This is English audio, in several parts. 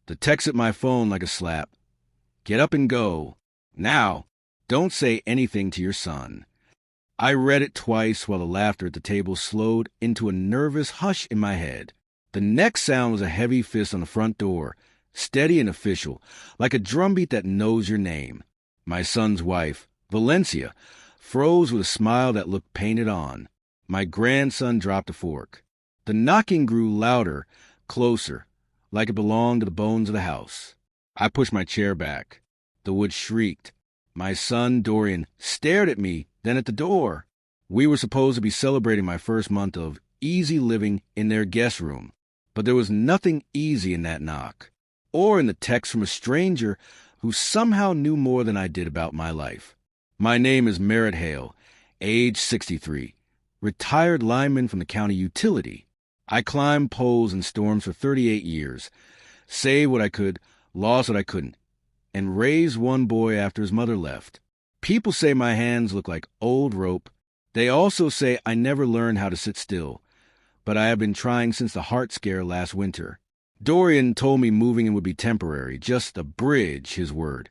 The text at my phone like a slap. Get up and go. Now, don't say anything to your son. I read it twice while the laughter at the table slowed into a nervous hush in my head. The next sound was a heavy fist on the front door, steady and official, like a drumbeat that knows your name. My son's wife, Valencia, froze with a smile that looked painted on. My grandson dropped a fork. The knocking grew louder, closer, like it belonged to the bones of the house. I pushed my chair back. The wood shrieked. My son, Dorian, stared at me, then at the door. We were supposed to be celebrating my first month of easy living in their guest room, but there was nothing easy in that knock, or in the text from a stranger who somehow knew more than I did about my life. My name is Merritt Hale, age 63, retired lineman from the county utility. I climbed poles and storms for 38 years, saved what I could, lost what I couldn't, and raised one boy after his mother left. People say my hands look like old rope. They also say I never learned how to sit still, but I have been trying since the heart scare last winter. Dorian told me moving in would be temporary, just a bridge, his word,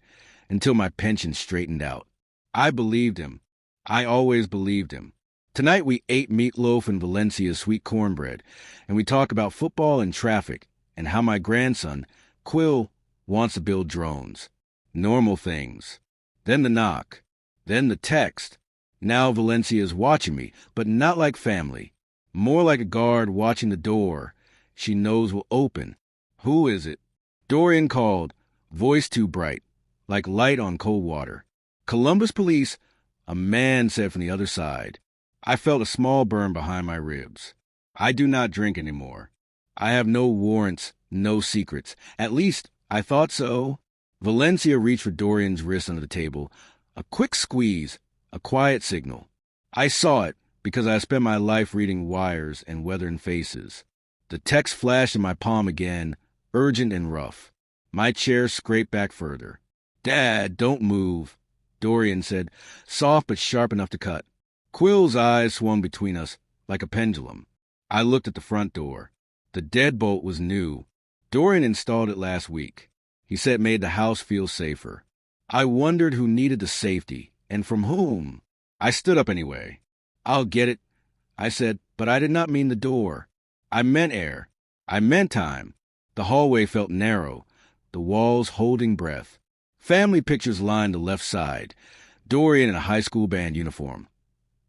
until my pension straightened out. I believed him. I always believed him. Tonight we ate meatloaf and Valencia's sweet cornbread, and we talked about football and traffic, and how my grandson, Quill, wants to build drones. Normal things. Then the knock. Then the text. Now Valencia is watching me, but not like family. More like a guard watching the door she knows will open. Who is it? Dorian called, voice too bright, like light on cold water. Columbus Police, a man said from the other side. I felt a small burn behind my ribs. I do not drink anymore. I have no warrants, no secrets. At least, I thought so. Valencia reached for Dorian's wrist under the table. A quick squeeze, a quiet signal. I saw it because I spent my life reading wires and weathering faces. The text flashed in my palm again, urgent and rough. My chair scraped back further. Dad, don't move, Dorian said, soft but sharp enough to cut. Quill's eyes swung between us like a pendulum. I looked at the front door. The deadbolt was new. Dorian installed it last week. He said it made the house feel safer. I wondered who needed the safety, and from whom. I stood up anyway. I'll get it, I said, but I did not mean the door. I meant air. I meant time. The hallway felt narrow, the walls holding breath. Family pictures lined the left side. Dorian in a high school band uniform.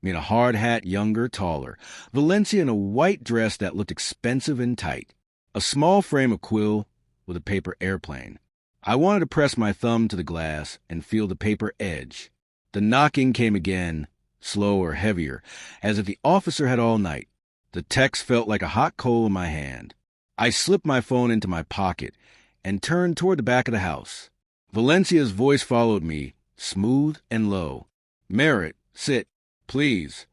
Me in a hard hat, younger, taller. Valencia in a white dress that looked expensive and tight. A small frame of Quill with a paper airplane. I wanted to press my thumb to the glass and feel the paper edge. The knocking came again, slower, heavier, as if the officer had all night. The text felt like a hot coal in my hand. I slipped my phone into my pocket and turned toward the back of the house. Valencia's voice followed me, smooth and low. Merritt, sit, please.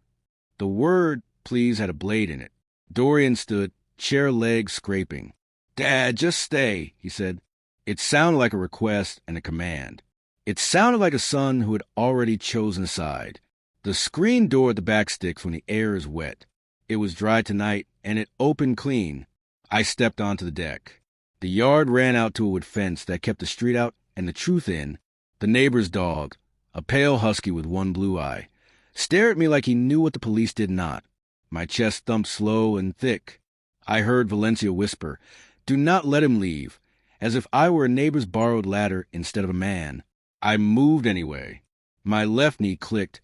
The word please had a blade in it. Dorian stood, chair legs scraping. Dad, just stay, he said. It sounded like a request and a command. It sounded like a son who had already chosen a side. The screen door at the back sticks when the air is wet. It was dry tonight, and it opened clean. I stepped onto the deck. The yard ran out to a wood fence that kept the street out and the truth in. The neighbor's dog, a pale husky with one blue eye, stared at me like he knew what the police did not. My chest thumped slow and thick. I heard Valencia whisper, "Do not let him leave," as if I were a neighbor's borrowed ladder instead of a man. I moved anyway. My left knee clicked.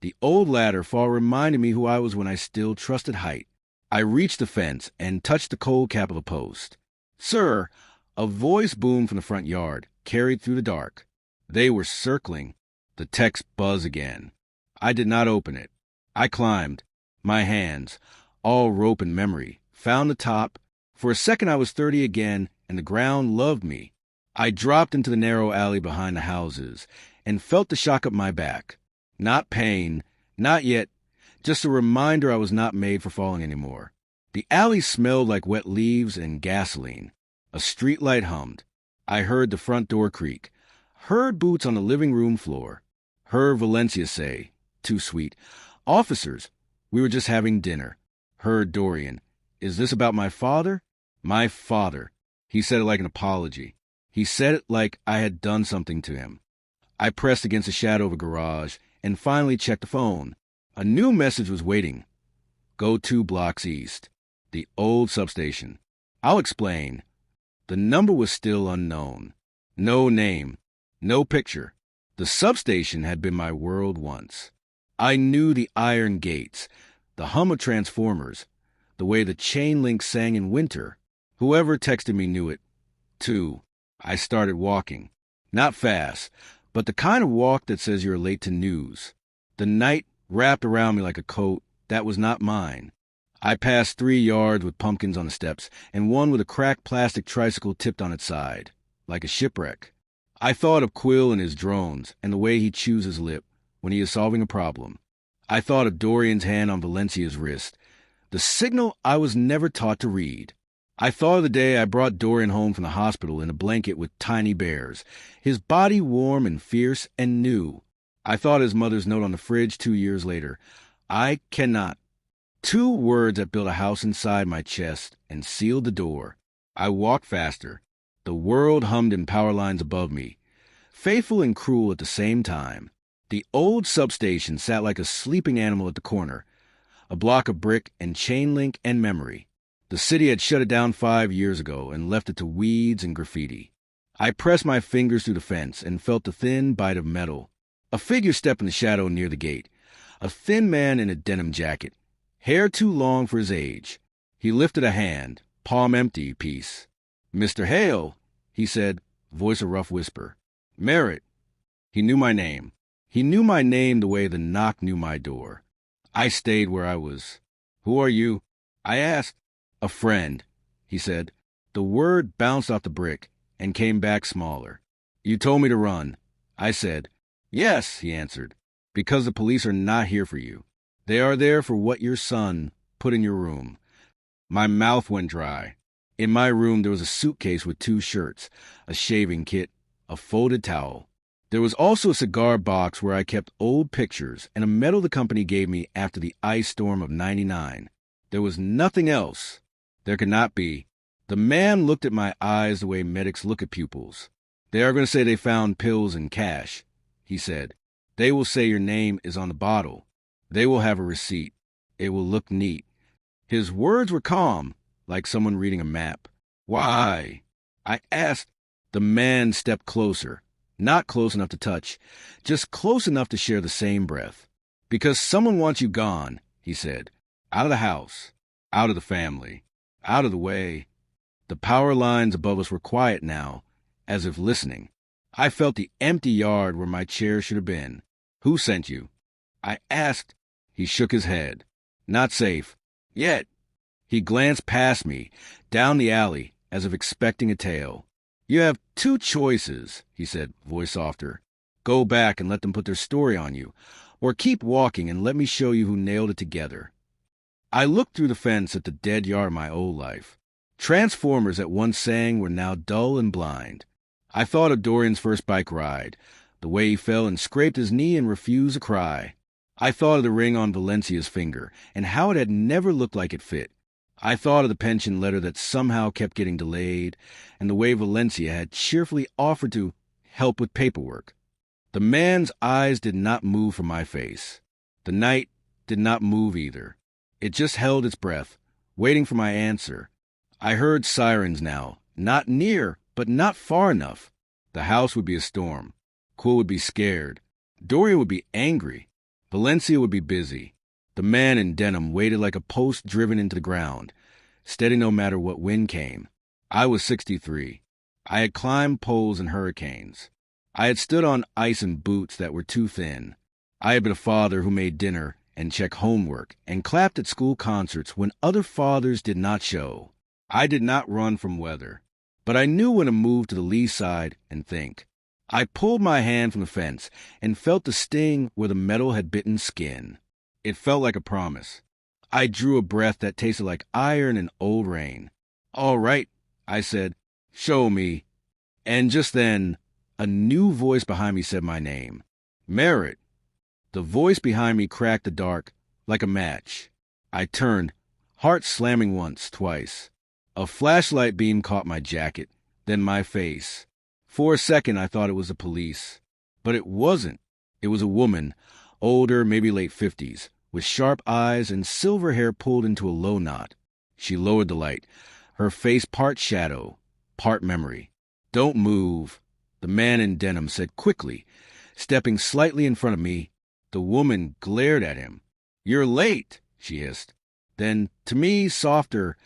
The old ladder fall reminded me who I was when I still trusted height. I reached the fence and touched the cold cap of the post. Sir, a voice boomed from the front yard, carried through the dark. They were circling. The text buzzed again. I did not open it. I climbed. My hands, all rope and memory, found the top. For a second I was 30 again, and the ground loved me. I dropped into the narrow alley behind the houses and felt the shock up my back. Not pain, not yet, just a reminder I was not made for falling anymore. The alley smelled like wet leaves and gasoline. A streetlight hummed. I heard the front door creak, heard boots on the living room floor, heard Valencia say, too sweet, "Officers, we were just having dinner." Heard Dorian, "Is this about my father?" My father. He said it like an apology. He said it like I had done something to him. I pressed against the shadow of a garage and finally checked the phone. A new message was waiting. Go 2 blocks east. The old substation. I'll explain. The number was still unknown. No name. No picture. The substation had been my world once. I knew the iron gates, the hum of transformers, the way the chain link sang in winter. Whoever texted me knew it, too. I started walking. Not fast, but the kind of walk that says you're late to news. The night wrapped around me like a coat that was not mine. I passed 3 yards with pumpkins on the steps and one with a cracked plastic tricycle tipped on its side, like a shipwreck. I thought of Quill and his drones and the way he chews his lip when he is solving a problem. I thought of Dorian's hand on Valencia's wrist, the signal I was never taught to read. I thought of the day I brought Dorian home from the hospital in a blanket with tiny bears, his body warm and fierce and new. I thought of his mother's note on the fridge 2 years later. I cannot. 2 words that built a house inside my chest and sealed the door. I walked faster. The world hummed in power lines above me, faithful and cruel at the same time. The old substation sat like a sleeping animal at the corner, a block of brick and chain link and memory. The city had shut it down 5 years ago and left it to weeds and graffiti. I pressed my fingers through the fence and felt the thin bite of metal. A figure stepped in the shadow near the gate, a thin man in a denim jacket, hair too long for his age. He lifted a hand, palm empty, piece. "Mr. Hale," he said, voice a rough whisper. "Merritt." He knew my name. He knew my name the way the knock knew my door. I stayed where I was. "Who are you?" I asked. "A friend," he said. The word bounced off the brick and came back smaller. "You told me to run." I said. "Yes," he answered, "because the police are not here for you. They are there for what your son put in your room." My mouth went dry. In my room there was a suitcase with 2 shirts, a shaving kit, a folded towel. There was also a cigar box where I kept old pictures and a medal the company gave me after the ice storm of '99. There was nothing else. There could not be. The man looked at my eyes the way medics look at pupils. "They are going to say they found pills and cash," he said. "They will say your name is on the bottle. They will have a receipt. It will look neat." His words were calm, like someone reading a map. "Why?" I asked. The man stepped closer, not close enough to touch, just close enough to share the same breath. "Because someone wants you gone," he said. "Out of the house, out of the family, out of the way." The power lines above us were quiet now, as if listening. I felt the empty yard where my chair should have been. "Who sent you?" I asked. He shook his head. "Not safe. Yet." He glanced past me, down the alley, as if expecting a tale. "You have 2 choices," he said, voice softer. "Go back and let them put their story on you, or keep walking and let me show you who nailed it together." I looked through the fence at the dead yard of my old life. Transformers that once sang were now dull and blind. I thought of Dorian's first bike ride, the way he fell and scraped his knee and refused to cry. I thought of the ring on Valencia's finger and how it had never looked like it fit. I thought of the pension letter that somehow kept getting delayed and the way Valencia had cheerfully offered to help with paperwork. The man's eyes did not move from my face. The night did not move either. It just held its breath, waiting for my answer. I heard sirens now, not near, but not far enough. The house would be a storm. Quill would be scared. Dorian would be angry. Valencia would be busy. The man in denim waited like a post driven into the ground, steady no matter what wind came. I was 63. I had climbed poles in hurricanes. I had stood on ice in boots that were too thin. I had been a father who made dinner and checked homework and clapped at school concerts when other fathers did not show. I did not run from weather, but I knew when to move to the lee side and think. I pulled my hand from the fence and felt the sting where the metal had bitten skin. It felt like a promise. I drew a breath that tasted like iron and old rain. "All right," I said. "Show me." And just then, a new voice behind me said my name. "Merritt." The voice behind me cracked the dark like a match. I turned, heart slamming once, twice. A flashlight beam caught my jacket, then my face. For a second, I thought it was the police. But it wasn't. It was a woman, older, maybe late 50s, with sharp eyes and silver hair pulled into a low knot. She lowered the light, her face part shadow, part memory. "Don't move," the man in denim said quickly, stepping slightly in front of me. The woman glared at him. "You're late," she hissed. Then, to me, softer,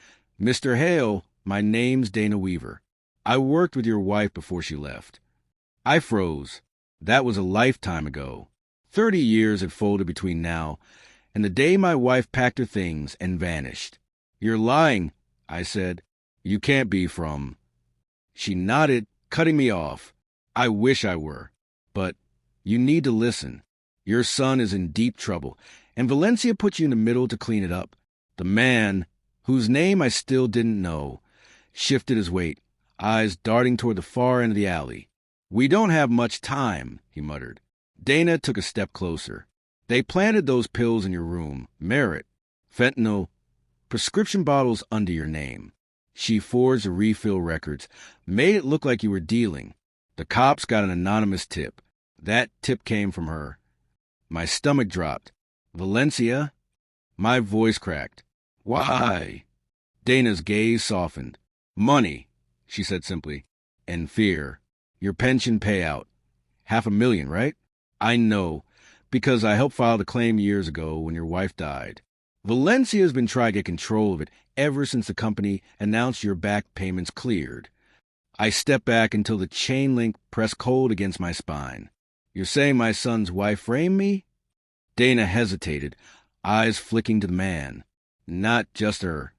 "Mr. Hale, my name's Dana Weaver. I worked with your wife before she left." I froze. That was a lifetime ago. 30 years had folded between now and the day my wife packed her things and vanished. "You're lying," I said. "You can't be from—" She nodded, cutting me off. "I wish I were. But you need to listen. Your son is in deep trouble, and Valencia put you in the middle to clean it up." The man, whose name I still didn't know, shifted his weight, eyes darting toward the far end of the alley. "We don't have much time," he muttered. Dana took a step closer. "They planted those pills in your room. Merit. Fentanyl. Prescription bottles under your name. She forged the refill records, made it look like you were dealing. The cops got an anonymous tip. That tip came from her." My stomach dropped. "Valencia?" My voice cracked. "Why?" Dana's gaze softened. "Money," she said simply. "And fear. Your pension payout. $500,000, right?" "I know, because I helped file the claim years ago when your wife died. Valencia's been trying to get control of it ever since the company announced your back payments cleared." I stepped back until the chain link pressed cold against my spine. "You're saying my son's wife framed me?" Dana hesitated, eyes flicking to the man. "Not just her."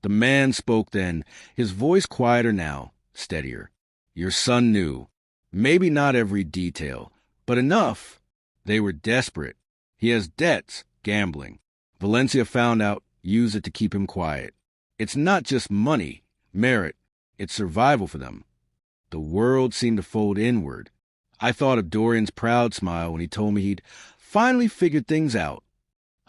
The man spoke then, his voice quieter now, steadier. "Your son knew. Maybe not every detail, but enough. They were desperate. He has debts, gambling. Valencia found out, used it to keep him quiet. It's not just money, merit. It's survival for them." The world seemed to fold inward. I thought of Dorian's proud smile when he told me he'd finally figured things out.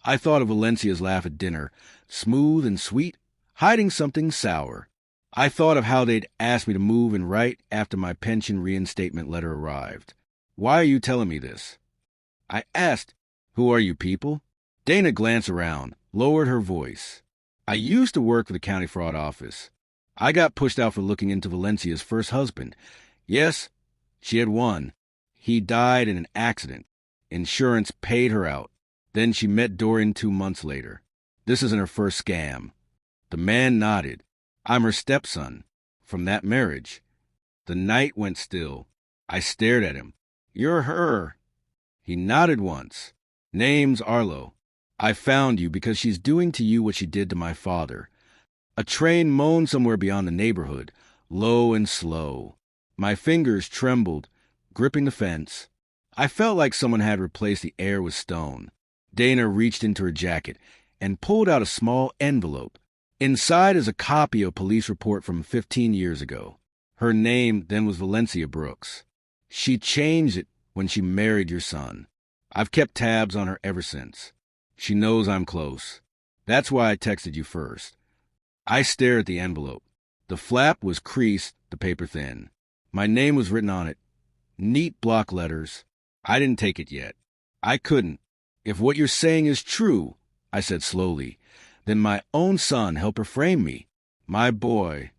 I thought of Valencia's laugh at dinner, smooth and sweet, hiding something sour. I thought of how they'd asked me to move and write after my pension reinstatement letter arrived. "Why are you telling me this?" I asked. "Who are you people?" Dana glanced around, lowered her voice. "I used to work for the county fraud office. I got pushed out for looking into Valencia's first husband. Yes, she had one. He died in an accident. Insurance paid her out. Then she met Dorian 2 months later. This isn't her first scam." The man nodded. "I'm her stepson. From that marriage." The night went still. I stared at him. "You're her." He nodded once. "Name's Arlo. I found you because she's doing to you what she did to my father." A train moaned somewhere beyond the neighborhood, low and slow. My fingers trembled, gripping the fence. I felt like someone had replaced the air with stone. Dana reached into her jacket and pulled out a small envelope. Inside is a copy of a police report from 15 years ago. Her name then was Valencia Brooks. She changed it when she married your son. I've kept tabs on her ever since. She knows I'm close. That's why I texted you first. I stared at the envelope. The flap was creased, the paper thin. My name was written on it. Neat block letters. I didn't take it yet. I couldn't. "If what you're saying is true," I said slowly, "then my own son helped her frame me. My boy."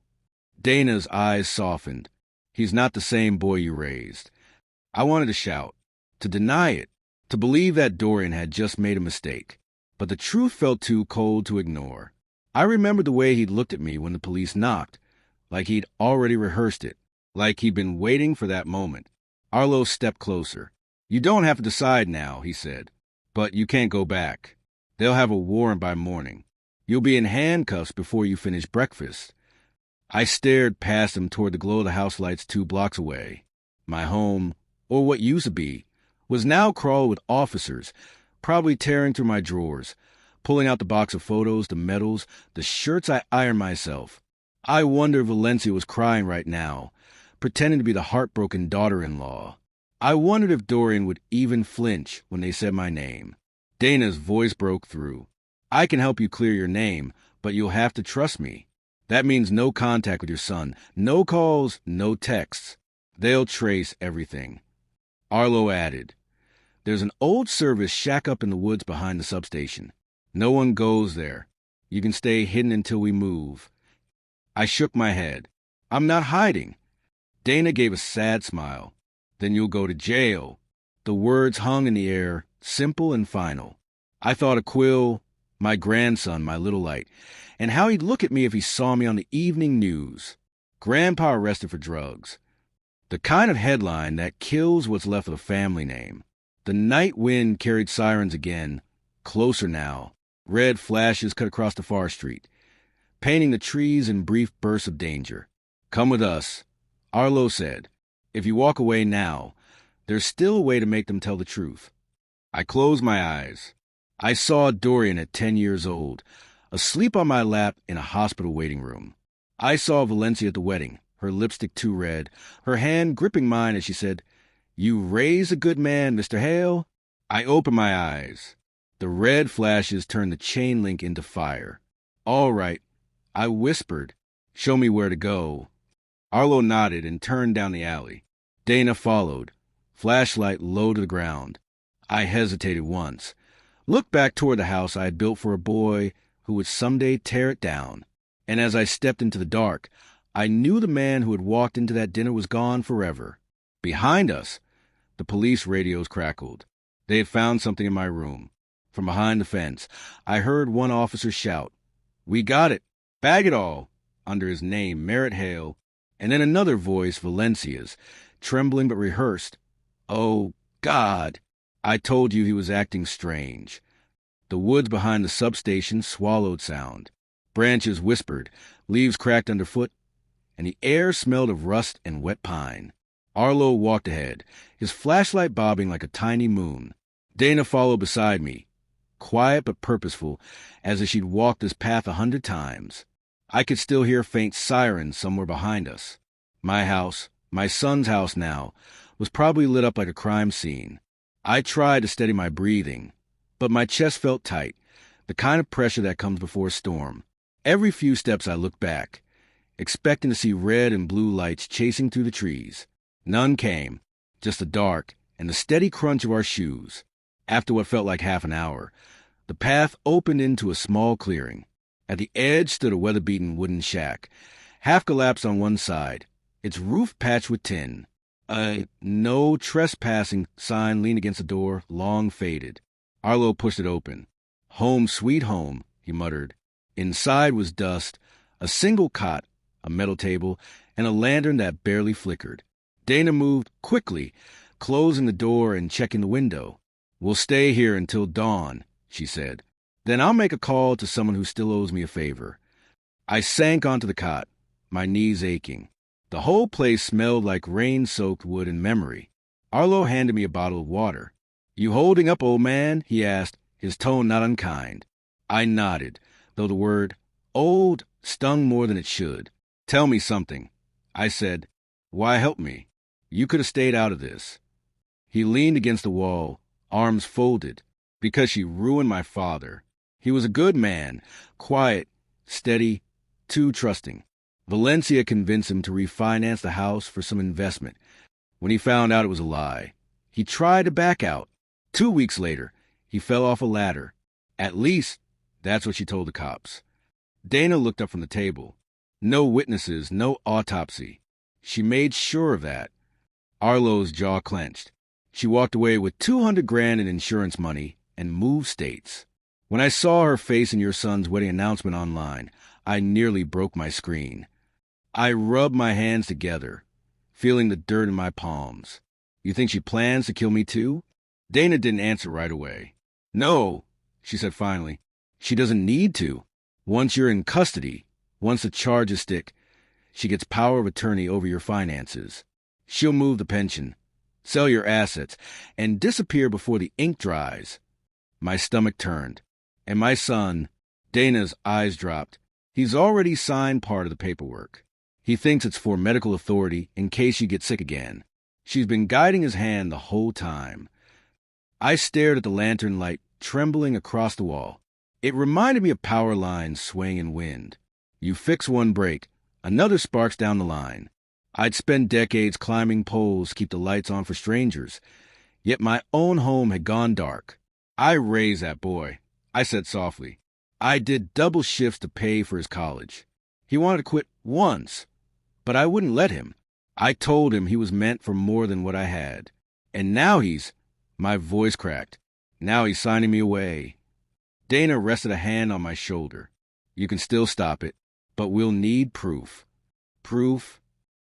Dana's eyes softened. "He's not the same boy you raised." I wanted to shout, to deny it, to believe that Dorian had just made a mistake. But the truth felt too cold to ignore. I remembered the way he'd looked at me when the police knocked, like he'd already rehearsed it, like he'd been waiting for that moment. Arlo stepped closer. "You don't have to decide now," he said. "But you can't go back. They'll have a warrant by morning. You'll be in handcuffs before you finish breakfast." I stared past him toward the glow of the house lights 2 blocks away. My home, or what used to be, was now crawled with officers, probably tearing through my drawers, pulling out the box of photos, the medals, the shirts I ironed myself. I wonder if Valencia was crying right now, pretending to be the heartbroken daughter-in-law. I wondered if Dorian would even flinch when they said my name. Dana's voice broke through. "I can help you clear your name, but you'll have to trust me." That means no contact with your son. No calls, no texts. They'll trace everything. Arlo added, "There's an old service shack up in the woods behind the substation. No one goes there. You can stay hidden until we move." I shook my head. "I'm not hiding." Dana gave a sad smile. "Then you'll go to jail." The words hung in the air, simple and final. I thought of Quill, my grandson, my little light, and how he'd look at me if he saw me on the evening news. Grandpa arrested for drugs. The kind of headline that kills what's left of the family name. The night wind carried sirens again, closer now. Red flashes cut across the far street, painting the trees in brief bursts of danger. "Come with us," Arlo said. "If you walk away now, there's still a way to make them tell the truth." I closed my eyes. I saw Dorian at 10 years old, asleep on my lap in a hospital waiting room. I saw Valencia at the wedding, her lipstick too red, her hand gripping mine as she said, "You raised a good man, Mr. Hale." I opened my eyes. The red flashes turned the chain link into fire. "All right," I whispered. "Show me where to go." Arlo nodded and turned down the alley. Dana followed, flashlight low to the ground. I hesitated once, looked back toward the house I had built for a boy who would someday tear it down. And as I stepped into the dark, I knew the man who had walked into that dinner was gone forever. Behind us, the police radios crackled. They had found something in my room. From behind the fence, I heard one officer shout, "We got it! Bag it all!" under his name, Merritt Hale, and then another voice, Valencia's, trembling but rehearsed. "Oh, God! I told you he was acting strange." The woods behind the substation swallowed sound. Branches whispered, leaves cracked underfoot, and the air smelled of rust and wet pine. Arlo walked ahead, his flashlight bobbing like a tiny moon. Dana followed beside me, quiet but purposeful, as if she'd walked this path 100 times. I could still hear faint sirens somewhere behind us. My house, my son's house now, was probably lit up like a crime scene. I tried to steady my breathing, but my chest felt tight, the kind of pressure that comes before a storm. Every few steps I looked back, expecting to see red and blue lights chasing through the trees. None came, just the dark and the steady crunch of our shoes. After what felt like half an hour, the path opened into a small clearing. At the edge stood a weather-beaten wooden shack, half collapsed on one side, its roof patched with tin. A "no trespassing" sign leaned against the door, long faded. Arlo pushed it open. "Home sweet home," he muttered. Inside was dust, a single cot, a metal table, and a lantern that barely flickered. Dana moved quickly, closing the door and checking the window. "We'll stay here until dawn," she said. "Then I'll make a call to someone who still owes me a favor." I sank onto the cot, my knees aching. The whole place smelled like rain-soaked wood and memory. Arlo handed me a bottle of water. "You holding up, old man?" he asked, his tone not unkind. I nodded, though the word "old" stung more than it should. "Tell me something," I said. "Why help me? You could have stayed out of this." He leaned against the wall, arms folded. "Because she ruined my father. He was a good man, quiet, steady, too trusting. Valencia convinced him to refinance the house for some investment. When he found out it was a lie, he tried to back out. 2 weeks later, he fell off a ladder. At least, that's what she told the cops." Dana looked up from the table. "No witnesses, no autopsy. She made sure of that." Arlo's jaw clenched. "She walked away with $200,000 in insurance money and moved states. When I saw her face in your son's wedding announcement online, I nearly broke my screen." I rubbed my hands together, feeling the dirt in my palms. "You think she plans to kill me too?" Dana didn't answer right away. "No," she said finally. "She doesn't need to. Once you're in custody, once the charges stick, she gets power of attorney over your finances. She'll move the pension, sell your assets, and disappear before the ink dries." My stomach turned. "And my son," Dana's eyes dropped. "He's already signed part of the paperwork. He thinks it's for medical authority in case you get sick again. She's been guiding his hand the whole time." I stared at the lantern light trembling across the wall. It reminded me of power lines swaying in wind. You fix one break, another sparks down the line. I'd spent decades climbing poles to keep the lights on for strangers, yet my own home had gone dark. I raised that boy, I said softly. I did double shifts to pay for his college. He wanted to quit once, but I wouldn't let him. I told him he was meant for more than what I had. And now my voice cracked. Now he's signing me away. Dana rested a hand on my shoulder. You can still stop it, but we'll need proof. Proof,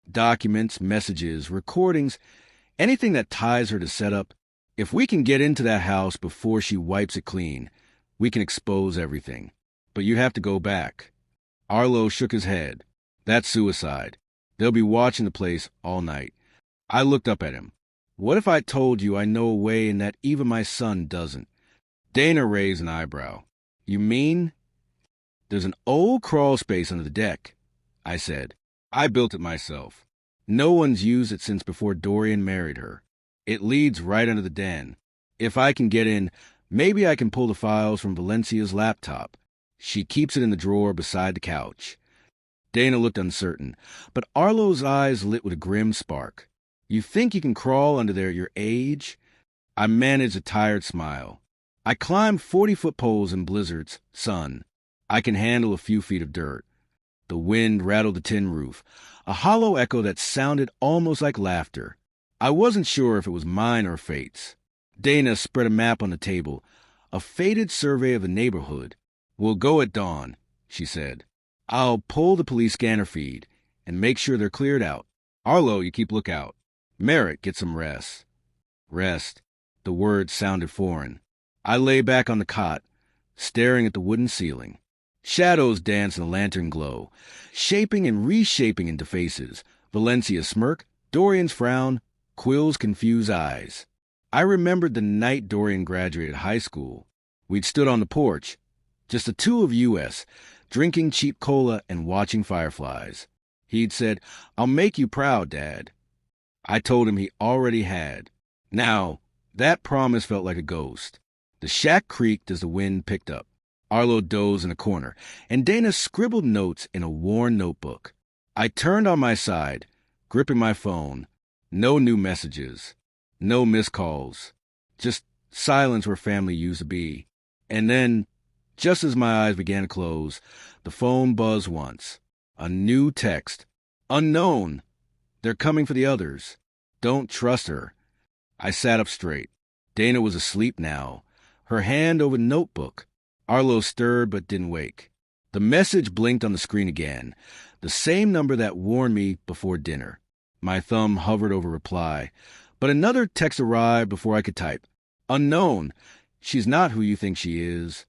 documents, messages, recordings, anything that ties her to setup. If we can get into that house before she wipes it clean, we can expose everything. But you have to go back. Arlo shook his head. That's suicide. They'll be watching the place all night. I looked up at him. What if I told you I know a way and that even my son doesn't? Dana raised an eyebrow. You mean? There's an old crawl space under the deck, I said. I built it myself. No one's used it since before Dorian married her. It leads right under the den. If I can get in, maybe I can pull the files from Valencia's laptop. She keeps it in the drawer beside the couch. Dana looked uncertain, but Arlo's eyes lit with a grim spark. You think you can crawl under there at your age? I managed a tired smile. I climbed 40-foot poles in blizzards, sun. I can handle a few feet of dirt. The wind rattled the tin roof, a hollow echo that sounded almost like laughter. I wasn't sure if it was mine or Fate's. Dana spread a map on the table, a faded survey of the neighborhood. We'll go at dawn, she said. I'll pull the police scanner feed and make sure they're cleared out. Arlo, you keep lookout. Merritt, get some rest. Rest. The word sounded foreign. I lay back on the cot, staring at the wooden ceiling. Shadows danced in the lantern glow, shaping and reshaping into faces. Valencia's smirk, Dorian's frown, Quill's confused eyes. I remembered the night Dorian graduated high school. We'd stood on the porch, just the two of us, drinking cheap cola and watching fireflies. He'd said, I'll make you proud, Dad. I told him he already had. Now, that promise felt like a ghost. The shack creaked as the wind picked up. Arlo dozed in a corner, and Dana scribbled notes in a worn notebook. I turned on my side, gripping my phone. No new messages. No missed calls. Just silence where family used to be. And then, just as my eyes began to close, the phone buzzed once. A new text. Unknown. They're coming for the others. Don't trust her. I sat up straight. Dana was asleep now, her hand over the notebook. Arlo stirred but didn't wake. The message blinked on the screen again, the same number that warned me before dinner. My thumb hovered over reply, but another text arrived before I could type. Unknown. She's not who you think she is.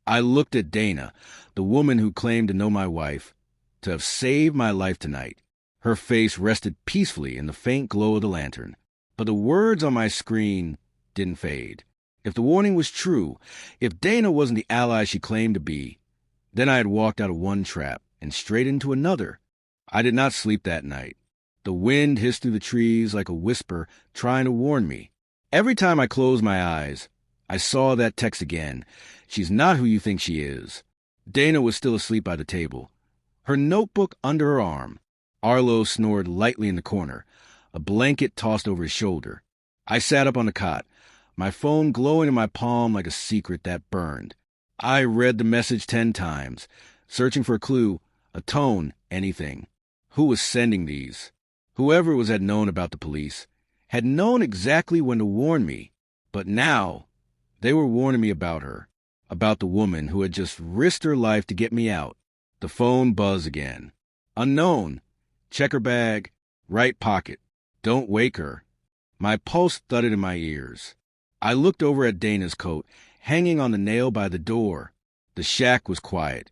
I looked at Dana, the woman who claimed to know my wife, to have saved my life tonight. Her face rested peacefully in the faint glow of the lantern, but the words on my screen didn't fade. If the warning was true, if Dana wasn't the ally she claimed to be, then I had walked out of one trap and straight into another. I did not sleep that night. The wind hissed through the trees like a whisper trying to warn me. Every time I closed my eyes, I saw that text again. She's not who you think she is. Dana was still asleep by the table, her notebook under her arm. Arlo snored lightly in the corner, a blanket tossed over his shoulder. I sat up on the cot, my phone glowing in my palm like a secret that burned. I read the message 10 times, searching for a clue, a tone, anything. Who was sending these? Whoever was had known about the police, had known exactly when to warn me. But now, they were warning me about her, about the woman who had just risked her life to get me out. The phone buzzed again. Unknown. Check her bag. Right pocket. Don't wake her. My pulse thudded in my ears. I looked over at Dana's coat, hanging on the nail by the door. The shack was quiet,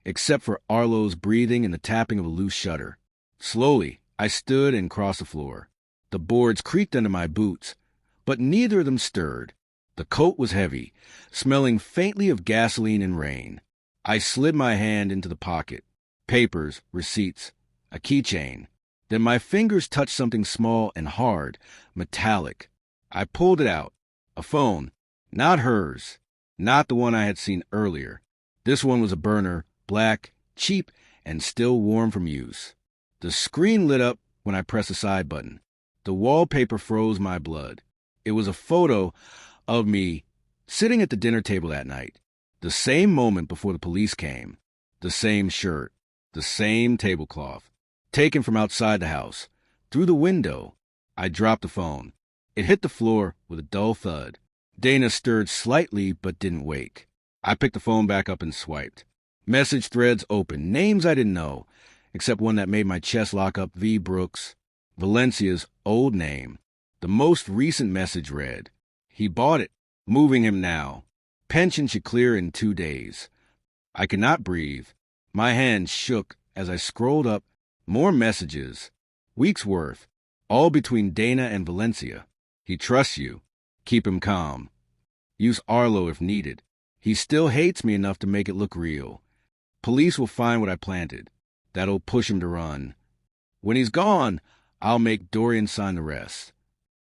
except for Arlo's breathing and the tapping of a loose shutter. Slowly, I stood and crossed the floor. The boards creaked under my boots, but neither of them stirred. The coat was heavy, smelling faintly of gasoline and rain. I slid my hand into the pocket. Papers, receipts, a keychain. Then my fingers touched something small and hard, metallic. I pulled it out. A phone. Not hers. Not the one I had seen earlier. This one was a burner, black, cheap, and still warm from use. The screen lit up when I pressed the side button. The wallpaper froze my blood. It was a photo of me sitting at the dinner table that night. The same moment before the police came. The same shirt. The same tablecloth. Taken from outside the house. Through the window. I dropped the phone. It hit the floor with a dull thud. Dana stirred slightly but didn't wake. I picked the phone back up and swiped. Message threads open. Names I didn't know, except one that made my chest lock up. V. Brooks. Valencia's old name. The most recent message read, "He bought it. Moving him now. Pension should clear in 2 days." I could not breathe. My hands shook as I scrolled up. More messages. Weeks worth. All between Dana and Valencia. "He trusts you. Keep him calm. Use Arlo if needed. He still hates me enough to make it look real. Police will find what I planted. That'll push him to run. When he's gone, I'll make Dorian sign the rest."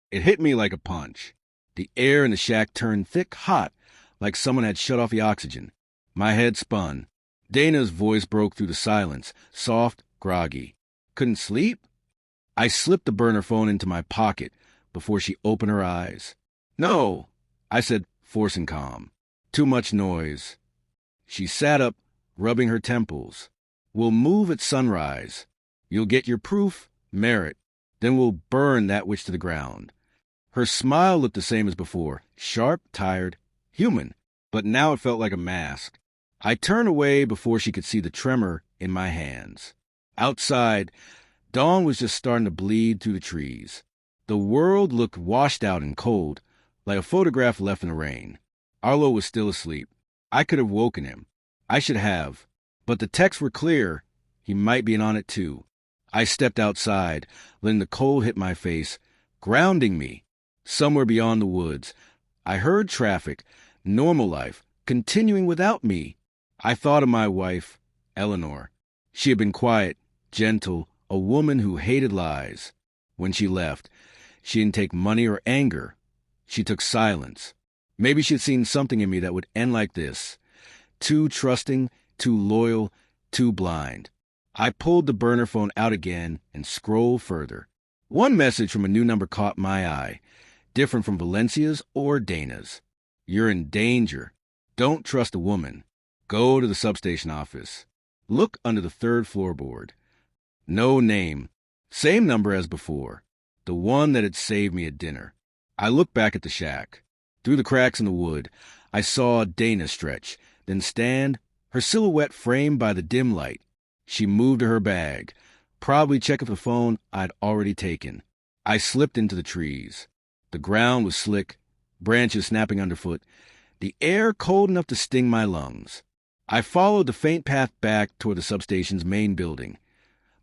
It hit me like a punch. The air in the shack turned thick, hot, like someone had shut off the oxygen. My head spun. Dana's voice broke through the silence, soft, groggy. "Couldn't sleep?" I slipped the burner phone into my pocket before she opened her eyes. "No," I said, forcing calm. "Too much noise." She sat up, rubbing her temples. "We'll move at sunrise. You'll get your proof, merit. Then we'll burn that witch to the ground." Her smile looked the same as before, sharp, tired, human, but now it felt like a mask. I turned away before she could see the tremor in my hands. Outside, dawn was just starting to bleed through the trees. The world looked washed out and cold, like a photograph left in the rain. Arlo was still asleep. I could have woken him. I should have. But the texts were clear. He might be in on it too. I stepped outside, letting the cold hit my face, grounding me. Somewhere beyond the woods, I heard traffic, normal life, continuing without me. I thought of my wife, Eleanor. She had been quiet, gentle, a woman who hated lies. When she left, she didn't take money or anger. She took silence. Maybe she'd seen something in me that would end like this. Too trusting, too loyal, too blind. I pulled the burner phone out again and scrolled further. One message from a new number caught my eye. Different from Valencia's or Dana's. "You're in danger. Don't trust a woman. Go to the substation office. Look under the 3rd floorboard." No name. Same number as before. The one that had saved me at dinner. I looked back at the shack. Through the cracks in the wood, I saw Dana stretch, then stand, her silhouette framed by the dim light. She moved to her bag, probably checking the phone I'd already taken. I slipped into the trees. The ground was slick, branches snapping underfoot, the air cold enough to sting my lungs. I followed the faint path back toward the substation's main building,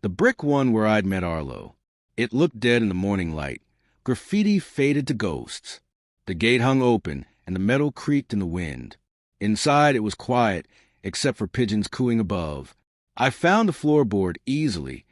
the brick one where I'd met Arlo. It looked dead in the morning light. Graffiti faded to ghosts. The gate hung open, and the metal creaked in the wind. Inside it was quiet, except for pigeons cooing above. I found the floorboard easily.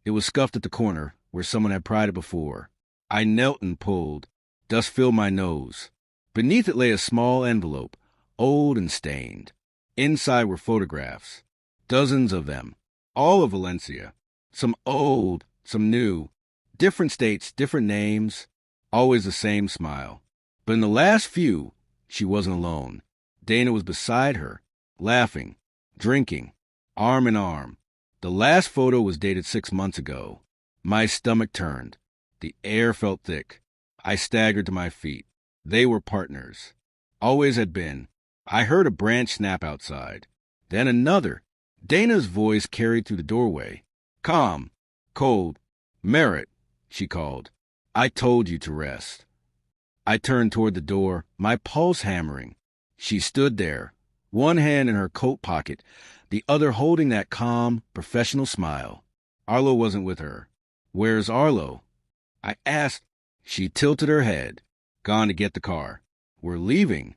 It was scuffed at the corner, where someone had pried it before. I knelt and pulled. Dust filled my nose. Beneath it lay a small envelope, old and stained. Inside were photographs. Dozens of them. All of Valencia. Some old, some new. Different states, different names. Always the same smile. But in the last few, she wasn't alone. Dana was beside her, laughing, drinking, arm in arm. The last photo was dated 6 months ago. My stomach turned. The air felt thick. I staggered to my feet. They were partners. Always had been. I heard a branch snap outside. Then another. Dana's voice carried through the doorway. "Calm. Cold. Merit," she called. "I told you to rest." I turned toward the door, my pulse hammering. She stood there, one hand in her coat pocket, the other holding that calm, professional smile. Arlo wasn't with her. "Where's Arlo?" I asked. She tilted her head. "Gone to get the car. We're leaving."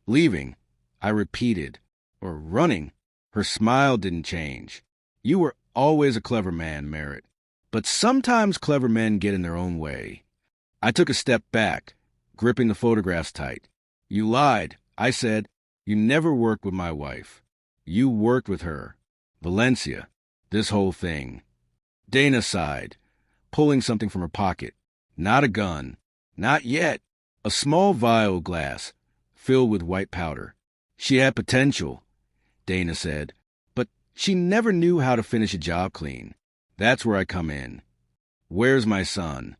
"Leaving," I repeated. "Or running." Her smile didn't change. "You were always a clever man, Merritt. But sometimes clever men get in their own way." I took a step back, gripping the photographs tight. "You lied," I said. "You never worked with my wife. You worked with her. Valencia. This whole thing. Dana sighed, pulling something from her pocket. Not a gun. Not yet. A small vial of glass, filled with white powder. She had potential, Dana said, but she never knew how to finish a job clean. That's where I come in. Where's my son?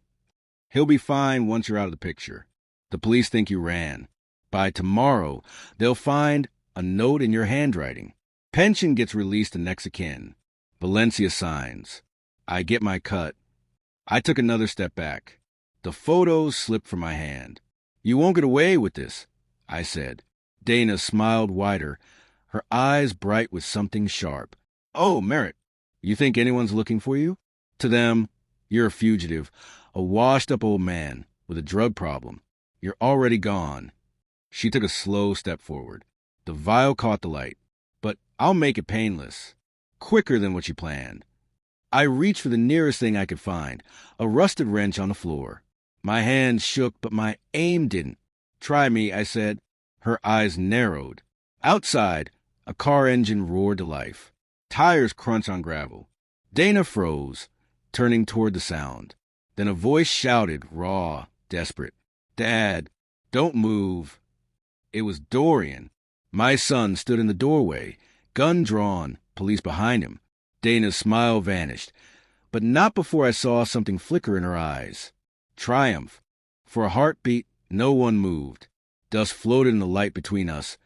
He'll be fine once you're out of the picture. The police think you ran. By tomorrow, they'll find a note in your handwriting. Pension gets released to next of kin. Valencia signs. I get my cut. I took another step back. The photos slipped from my hand. You won't get away with this, I said. Dana smiled wider, her eyes bright with something sharp. Oh, Merritt, you think anyone's looking for you? To them, you're a fugitive, a washed-up old man with a drug problem. You're already gone. She took a slow step forward. The vial caught the light, but I'll make it painless, quicker than what you planned. I reached for the nearest thing I could find, a rusted wrench on the floor. My hands shook, but my aim didn't. Try me, I said. Her eyes narrowed. Outside, a car engine roared to life. Tires crunched on gravel. Dana froze, turning toward the sound. Then a voice shouted, raw, desperate, Dad, don't move. It was Dorian. My son stood in the doorway, gun drawn, police behind him. Dana's smile vanished, but not before I saw something flicker in her eyes. Triumph. For a heartbeat, no one moved. Dust floated in the light between us,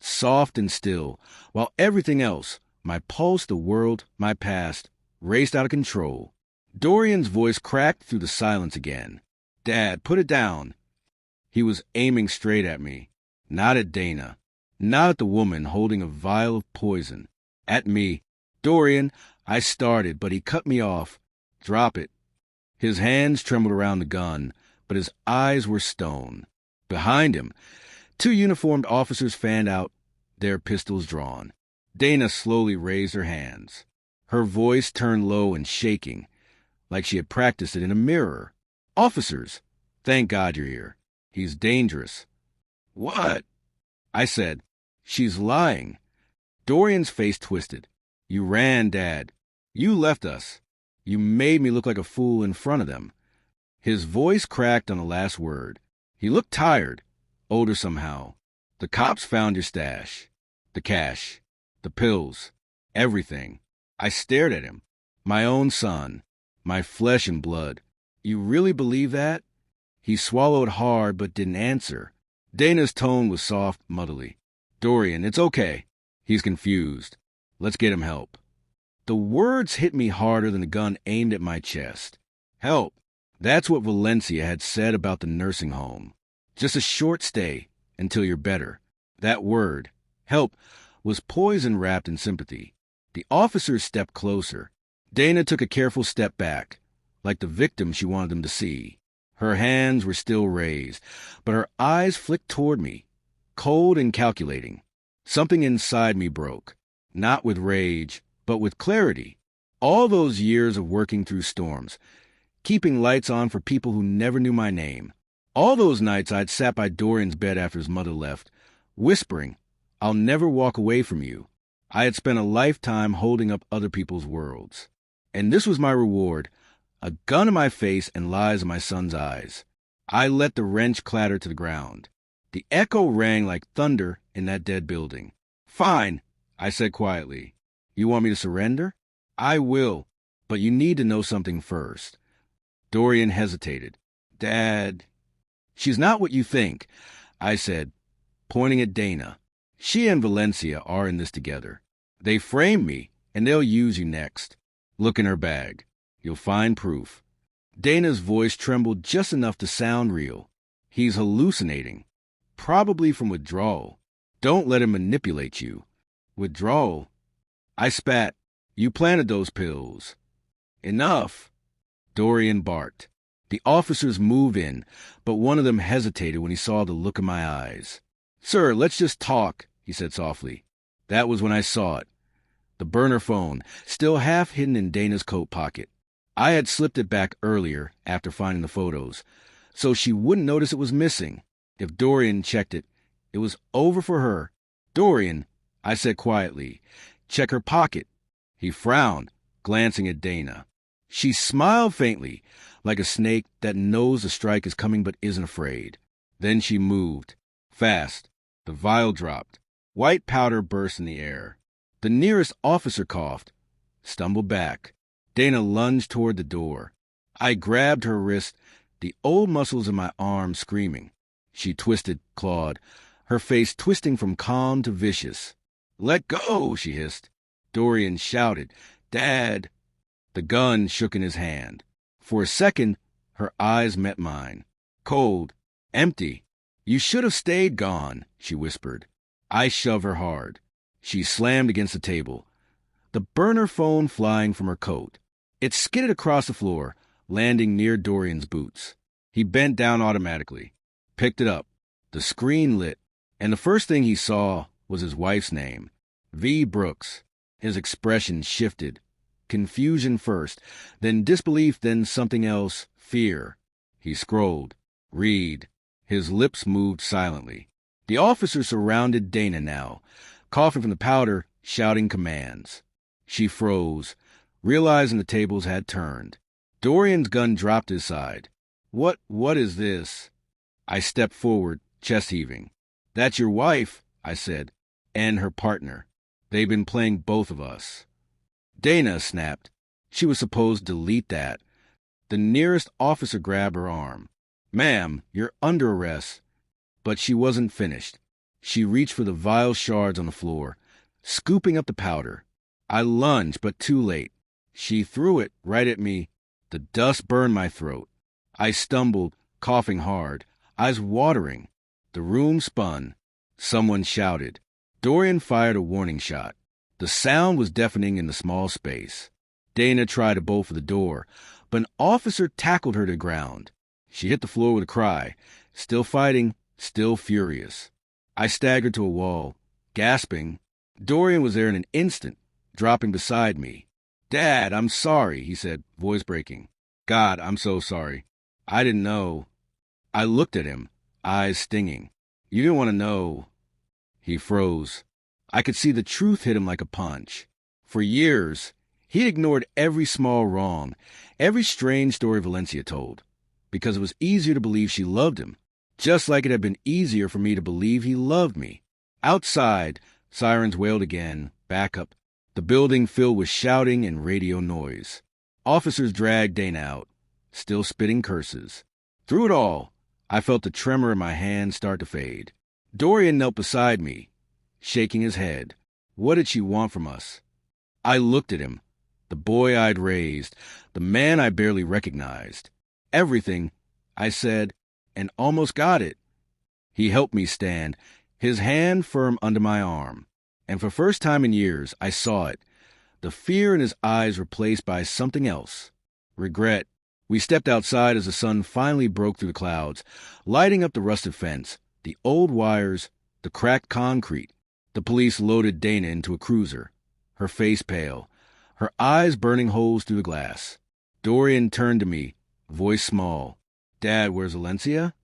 soft and still, while everything else, my pulse, the world, my past, raced out of control. Dorian's voice cracked through the silence again. Dad, put it down. He was aiming straight at me. Not at Dana. Not at the woman holding a vial of poison. At me. Dorian, I started, but he cut me off. Drop it. His hands trembled around the gun, but his eyes were stone. Behind him, 2 uniformed officers fanned out, their pistols drawn. Dana slowly raised her hands. Her voice turned low and shaking, like she had practiced it in a mirror. Officers, thank God you're here. He's dangerous. What? I said. She's lying. Dorian's face twisted. You ran, Dad. You left us. You made me look like a fool in front of them. His voice cracked on the last word. He looked tired, older somehow. The cops found your stash. The cash. The pills. Everything. I stared at him. My own son. My flesh and blood. You really believe that? He swallowed hard but didn't answer. Dana's tone was soft, muddily. Dorian, it's okay. He's confused. Let's get him help. The words hit me harder than the gun aimed at my chest. Help. That's what Valencia had said about the nursing home. Just a short stay until you're better. That word, help, was poison wrapped in sympathy. The officers stepped closer. Dana took a careful step back, like the victim she wanted them to see. Her hands were still raised, but her eyes flicked toward me, cold and calculating. Something inside me broke, not with rage, but with clarity. All those years of working through storms, keeping lights on for people who never knew my name. All those nights I'd sat by Dorian's bed after his mother left, whispering, I'll never walk away from you. I had spent a lifetime holding up other people's worlds. And this was my reward, a gun in my face and lies in my son's eyes. I let the wrench clatter to the ground. The echo rang like thunder in that dead building. Fine, I said quietly. You want me to surrender? I will, but you need to know something first. Dorian hesitated. Dad, she's not what you think, I said, pointing at Dana. She and Valencia are in this together. They framed me, and they'll use you next. Look in her bag. You'll find proof. Dana's voice trembled just enough to sound real. He's hallucinating, probably from withdrawal. Don't let him manipulate you. Withdrawal? I spat. You planted those pills. Enough. Dorian barked. The officers moved in, but one of them hesitated when he saw the look in my eyes. Sir, let's just talk, he said softly. That was when I saw it. The burner phone, still half hidden in Dana's coat pocket. I had slipped it back earlier after finding the photos, so she wouldn't notice it was missing. If Dorian checked it, it was over for her. Dorian, I said quietly, check her pocket. He frowned. glancing at Dana. She smiled faintly, like a snake that knows the strike is coming but isn't afraid. Then she moved. Fast. The vial dropped. White powder burst in the air. The nearest officer coughed, stumbled back. Dana lunged toward the door. I grabbed her wrist, the old muscles in my arm screaming. She twisted, clawed, her face twisting from calm to vicious. "Let go," she hissed. Dorian shouted, "Dad!" The gun shook in his hand. For a second, her eyes met mine. Cold, empty. "You should have stayed gone," she whispered. I shoved her hard. She slammed against the table, the burner phone flying from her coat. It skidded across the floor, landing near Dorian's boots. He bent down automatically, picked it up. The screen lit, and the first thing he saw was his wife's name, V. Brooks. His expression shifted. Confusion first, then disbelief, then something else, fear. He scrolled. Read. His lips moved silently. The officers surrounded Dana now, coughing from the powder, shouting commands. She froze, realizing the tables had turned. Dorian's gun dropped to his side. What is this?" I stepped forward, chest heaving. "That's your wife," I said, "and her partner. They've been playing both of us." Dana snapped. She was supposed to delete that. The nearest officer grabbed her arm. "Ma'am, you're under arrest." But she wasn't finished. She reached for the vial shards on the floor, scooping up the powder. I lunged, but too late. She threw it right at me. The dust burned my throat. I stumbled, coughing hard, eyes watering. The room spun. Someone shouted. Dorian fired a warning shot. The sound was deafening in the small space. Dana tried to bolt for the door, but an officer tackled her to the ground. She hit the floor with a cry, still fighting, still furious. I staggered to a wall, gasping. Dorian was there in an instant, dropping beside me. "Dad, I'm sorry," he said, voice breaking. "God, I'm so sorry. I didn't know." I looked at him, eyes stinging. "You didn't want to know." He froze. I could see the truth hit him like a punch. For years, he ignored every small wrong, every strange story Valencia told, because it was easier to believe she loved him, just like it had been easier for me to believe he loved me. Outside, sirens wailed again, backup. The building filled with shouting and radio noise. Officers dragged Dana out, still spitting curses. Through it all, I felt the tremor in my hand start to fade. Dorian knelt beside me, shaking his head. What did she want from us? I looked at him, the boy I'd raised, the man I barely recognized. "Everything," I said, and almost got it. He helped me stand, his hand firm under my arm. And for the first time in years, I saw it. The fear in his eyes replaced by something else. Regret. We stepped outside as the sun finally broke through the clouds, lighting up the rusted fence, the old wires, the cracked concrete. The police loaded Dana into a cruiser, her face pale, her eyes burning holes through the glass. Dorian turned to me, voice small. "Dad, where's Valencia?"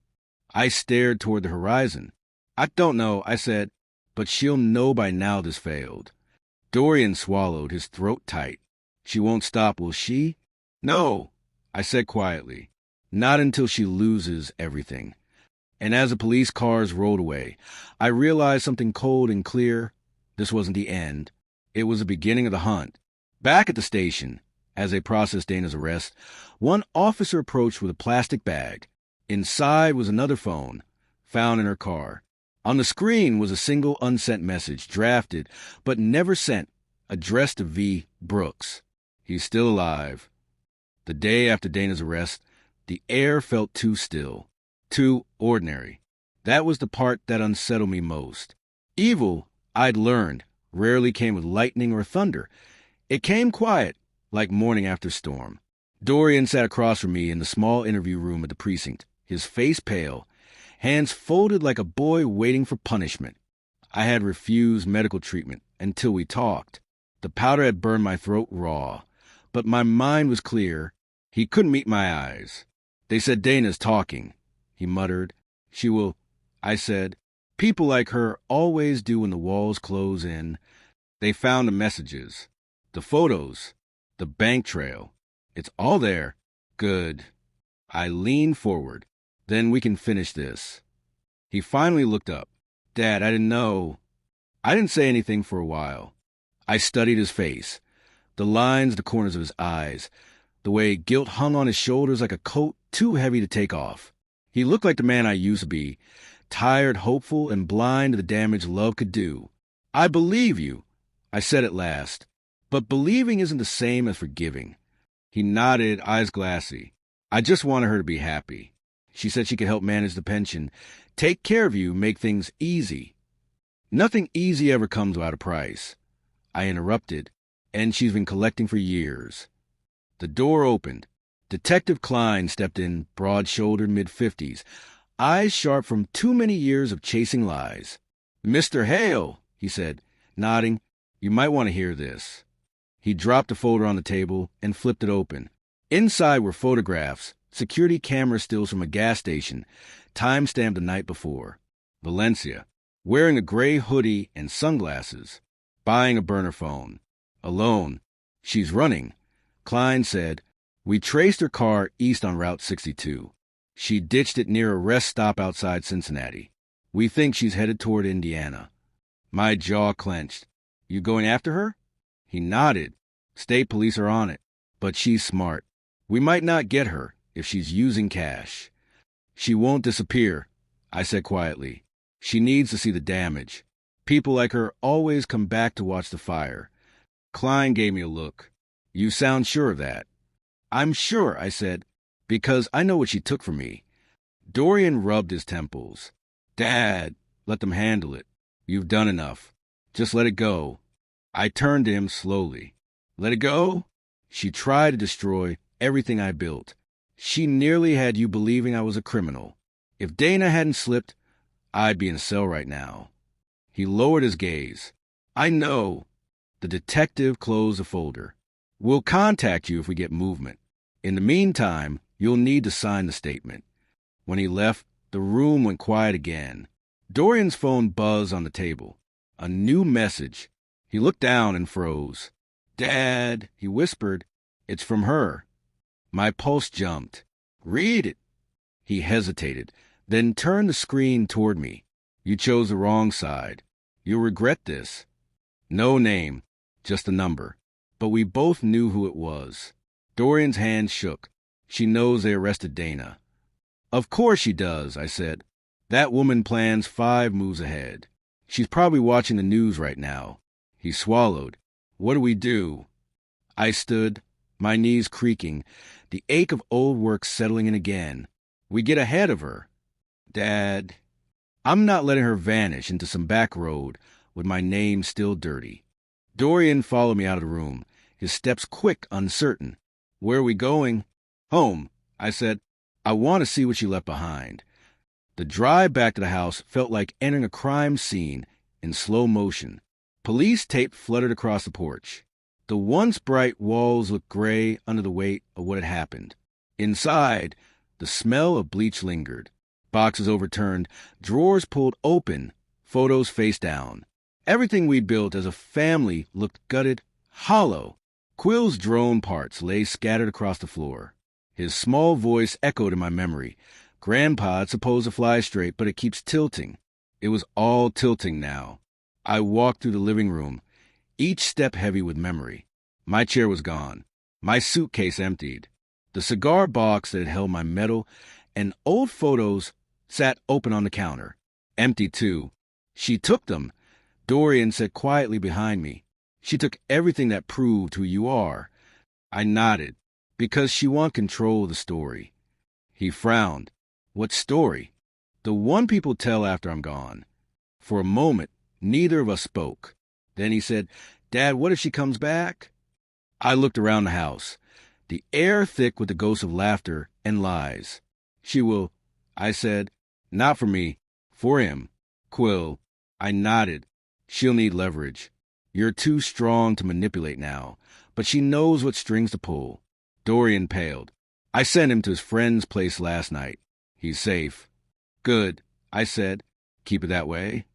I stared toward the horizon. "I don't know," I said, "but she'll know by now this failed." Dorian swallowed, his throat tight. "She won't stop, will she?" "No," I said quietly. "Not until she loses everything." And as the police cars rolled away, I realized something cold and clear. This wasn't the end. It was the beginning of the hunt. Back at the station, as they processed Dana's arrest, one officer approached with a plastic bag. Inside was another phone, found in her car. On the screen was a single unsent message, drafted but never sent, addressed to V. Brooks. He's still alive. The day after Dana's arrest, the air felt too still, too ordinary. That was the part that unsettled me most. Evil, I'd learned, rarely came with lightning or thunder. It came quiet, like morning after storm. Dorian sat across from me in the small interview room at the precinct, his face pale, hands folded like a boy waiting for punishment. I had refused medical treatment until we talked. The powder had burned my throat raw, but my mind was clear. He couldn't meet my eyes. "They said Dana's talking," he muttered. "She will," I said. "People like her always do when the walls close in." "They found the messages. The photos." The bank trail. It's all there. Good. I leaned forward. Then we can finish this. He finally looked up. Dad, I didn't know. I didn't say anything for a while. I studied his face, the lines, the corners of his eyes, the way guilt hung on his shoulders like a coat too heavy to take off. He looked like the man I used to be, tired, hopeful, and blind to the damage love could do. I believe you, I said at last. But believing isn't the same as forgiving. He nodded, eyes glassy. I just wanted her to be happy. She said she could help manage the pension, take care of you, make things easy. Nothing easy ever comes without a price. I interrupted, and she's been collecting for years. The door opened. Detective Klein stepped in, broad-shouldered, mid-50s, eyes sharp from too many years of chasing lies. Mr. Hale, he said, nodding, you might want to hear this. He dropped a folder on the table and flipped it open. Inside were photographs, security camera stills from a gas station, time-stamped the night before. Valencia, wearing a gray hoodie and sunglasses, buying a burner phone. Alone. She's running. Klein said, we traced her car east on Route 62. She ditched it near a rest stop outside Cincinnati. We think she's headed toward Indiana. My jaw clenched. You going after her? He nodded. State police are on it, but she's smart. We might not get her if she's using cash. She won't disappear, I said quietly. She needs to see the damage. People like her always come back to watch the fire. Klein gave me a look. You sound sure of that. I'm sure, I said, because I know what she took from me. Dorian rubbed his temples. Dad, let them handle it. You've done enough. Just let it go. I turned to him slowly. Let it go? She tried to destroy everything I built. She nearly had you believing I was a criminal. If Dana hadn't slipped, I'd be in a cell right now. He lowered his gaze. I know. The detective closed the folder. We'll contact you if we get movement. In the meantime, you'll need to sign the statement. When he left, the room went quiet again. Dorian's phone buzzed on the table. A new message. He looked down and froze. Dad, he whispered, it's from her. My pulse jumped. Read it. He hesitated, then turned the screen toward me. You chose the wrong side. You'll regret this. No name, just a number. But we both knew who it was. Dorian's hand shook. She knows they arrested Dana. Of course she does, I said. That woman plans 5 moves ahead. She's probably watching the news right now. He swallowed. What do we do? I stood, my knees creaking, the ache of old work settling in again. We get ahead of her. Dad, I'm not letting her vanish into some back road with my name still dirty. Dorian followed me out of the room, his steps quick, uncertain. Where are we going? Home, I said. I want to see what she left behind. The drive back to the house felt like entering a crime scene in slow motion. Police tape fluttered across the porch. The once bright walls looked gray under the weight of what had happened. Inside, the smell of bleach lingered. Boxes overturned, drawers pulled open, photos face down. Everything we'd built as a family looked gutted, hollow. Quill's drone parts lay scattered across the floor. His small voice echoed in my memory. Grandpa'd supposed to fly straight, but it keeps tilting. It was all tilting now. I walked through the living room, each step heavy with memory. My chair was gone. My suitcase emptied. The cigar box that had held my medal and old photos sat open on the counter. Empty, too. She took them. Dorian said quietly behind me. She took everything that proved who you are. I nodded, because she wanted control of the story. He frowned. What story? The one people tell after I'm gone. For a moment, neither of us spoke. Then he said, Dad, what if she comes back? I looked around the house, the air thick with the ghosts of laughter and lies. She will, I said, not for me, for him. Quill, I nodded. She'll need leverage. You're too strong to manipulate now, but she knows what strings to pull. Dorian paled. I sent him to his friend's place last night. He's safe. Good, I said. Keep it that way.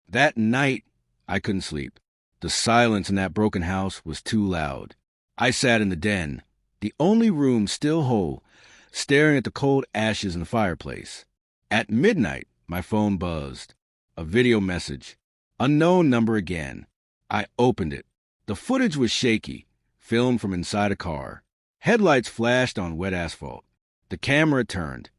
That night, I couldn't sleep. The silence in that broken house was too loud. I sat in the den, the only room still whole, staring at the cold ashes in the fireplace. At midnight, my phone buzzed. A video message. Unknown number again. I opened it. The footage was shaky, filmed from inside a car. Headlights flashed on wet asphalt. The camera turned,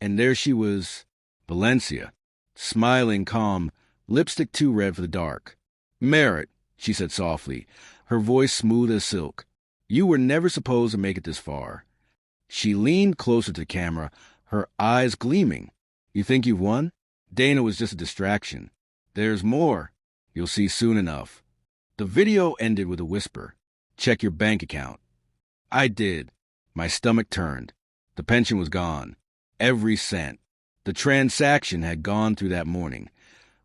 and there she was, Valencia, smiling calm, lipstick too red for the dark. "Merritt," she said softly, her voice smooth as silk. "You were never supposed to make it this far." She leaned closer to the camera, her eyes gleaming. "You think you've won? Dana was just a distraction. There's more. You'll see soon enough." The video ended with a whisper. "Check your bank account." I did. My stomach turned. The pension was gone. Every cent. The transaction had gone through that morning,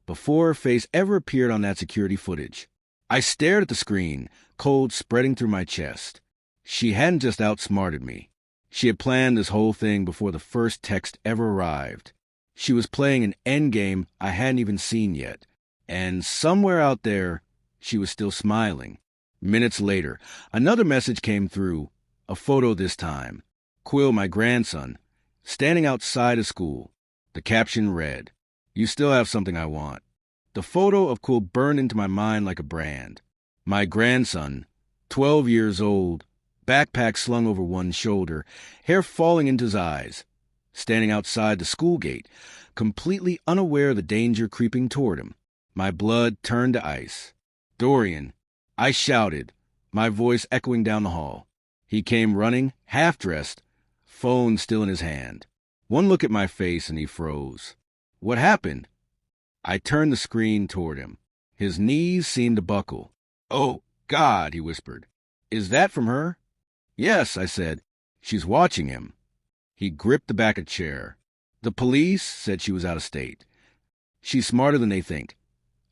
before her face ever appeared on that security footage. I stared at the screen, cold spreading through my chest. She hadn't just outsmarted me. She had planned this whole thing before the first text ever arrived. She was playing an endgame I hadn't even seen yet. And somewhere out there, she was still smiling. Minutes later, another message came through, a photo this time. Quill, my grandson, standing outside of school. The caption read, "You still have something I want." The photo of Quill burned into my mind like a brand. My grandson, 12 years old, backpack slung over one shoulder, hair falling into his eyes, standing outside the school gate, completely unaware of the danger creeping toward him. My blood turned to ice. "Dorian," I shouted, my voice echoing down the hall. He came running, half-dressed, phone still in his hand. One look at my face and he froze. "What happened?" I turned the screen toward him. His knees seemed to buckle. "Oh, God," he whispered. "Is that from her?" "Yes," I said. "She's watching him." He gripped the back of a chair. "The police said she was out of state. She's smarter than they think."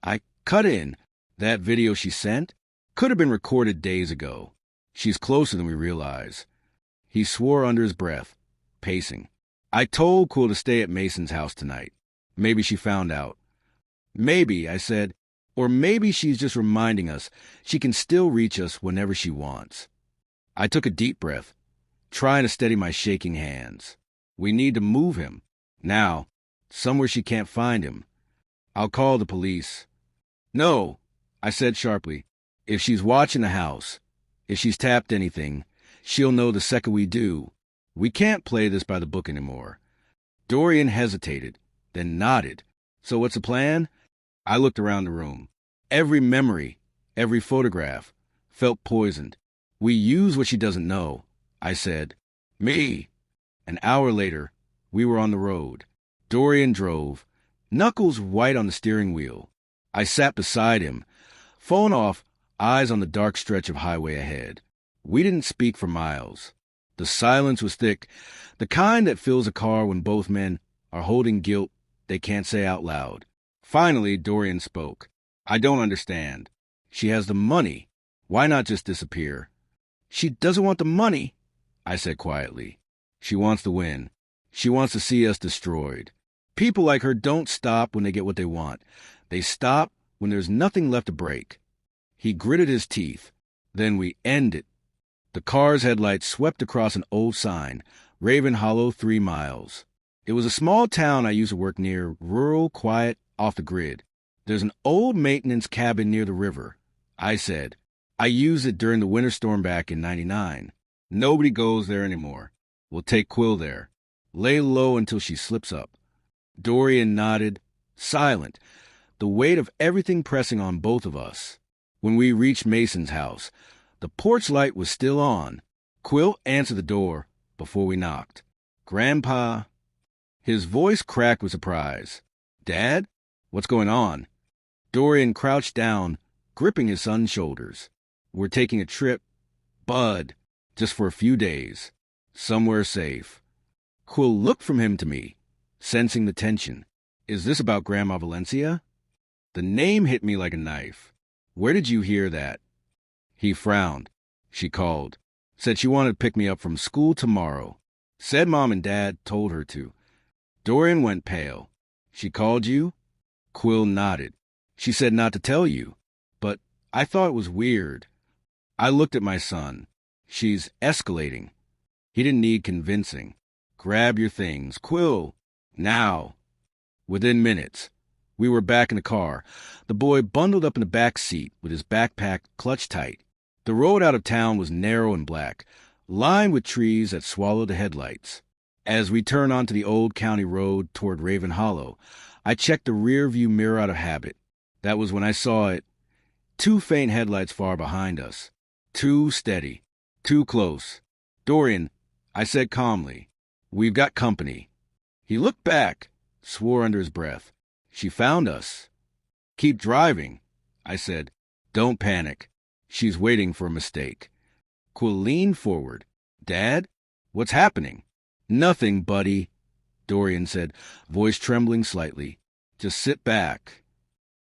I cut in. That video she sent could have been recorded days ago. She's closer than we realize. He swore under his breath, pacing. "I told Quill to stay at Mason's house tonight. Maybe she found out." "Maybe," I said. "Or maybe she's just reminding us she can still reach us whenever she wants." I took a deep breath, trying to steady my shaking hands. "We need to move him. Now. Somewhere she can't find him. I'll call the police." "No," I said sharply. "If she's watching the house, if she's tapped anything, she'll know the second we do. We can't play this by the book anymore." Dorian hesitated, then nodded. "So what's the plan?" I looked around the room. Every memory, every photograph, felt poisoned. "We use what she doesn't know," I said. "Me." An hour later, we were on the road. Dorian drove, knuckles white on the steering wheel. I sat beside him, phone off, eyes on the dark stretch of highway ahead. We didn't speak for miles. The silence was thick, the kind that fills a car when both men are holding guilt they can't say out loud. Finally, Dorian spoke. "I don't understand. She has the money. Why not just disappear?" "She doesn't want the money," I said quietly. "She wants to win. She wants to see us destroyed. People like her don't stop when they get what they want. They stop when there's nothing left to break." He gritted his teeth. "Then we end it." The car's headlights swept across an old sign, Raven Hollow 3 miles. It was a small town I used to work near, rural, quiet, off the grid. "There's an old maintenance cabin near the river," I said. "I used it during the winter storm back in '99. Nobody goes there anymore. We'll take Quill there. Lay low until she slips up." Dorian nodded, silent, the weight of everything pressing on both of us. When we reached Mason's house, the porch light was still on. Quill answered the door before we knocked. "Grandpa?" His voice cracked with surprise. "Dad? What's going on?" Dorian crouched down, gripping his son's shoulders. "We're taking a trip, Bud, just for a few days. Somewhere safe." Quill looked from him to me, sensing the tension. "Is this about Grandma Valencia?" The name hit me like a knife. "Where did you hear that?" He frowned. "She called. Said she wanted to pick me up from school tomorrow. Said Mom and Dad told her to." Dorian went pale. "She called you?" Quill nodded. "She said not to tell you. But I thought it was weird." I looked at my son. She's escalating. He didn't need convincing. Grab your things. Quill. Now. Within minutes, we were back in the car, the boy bundled up in the back seat with his backpack clutched tight. The road out of town was narrow and black, lined with trees that swallowed the headlights. As we turned onto the old county road toward Raven Hollow, I checked the rear-view mirror out of habit. That was when I saw it. 2 faint headlights far behind us. Too steady. Too close. "Dorian," I said calmly, "we've got company." He looked back, swore under his breath. "She found us." "Keep driving," I said. "Don't panic. She's waiting for a mistake." Quill leaned forward. "Dad, what's happening?" "Nothing, buddy," Dorian said, voice trembling slightly. "Just sit back."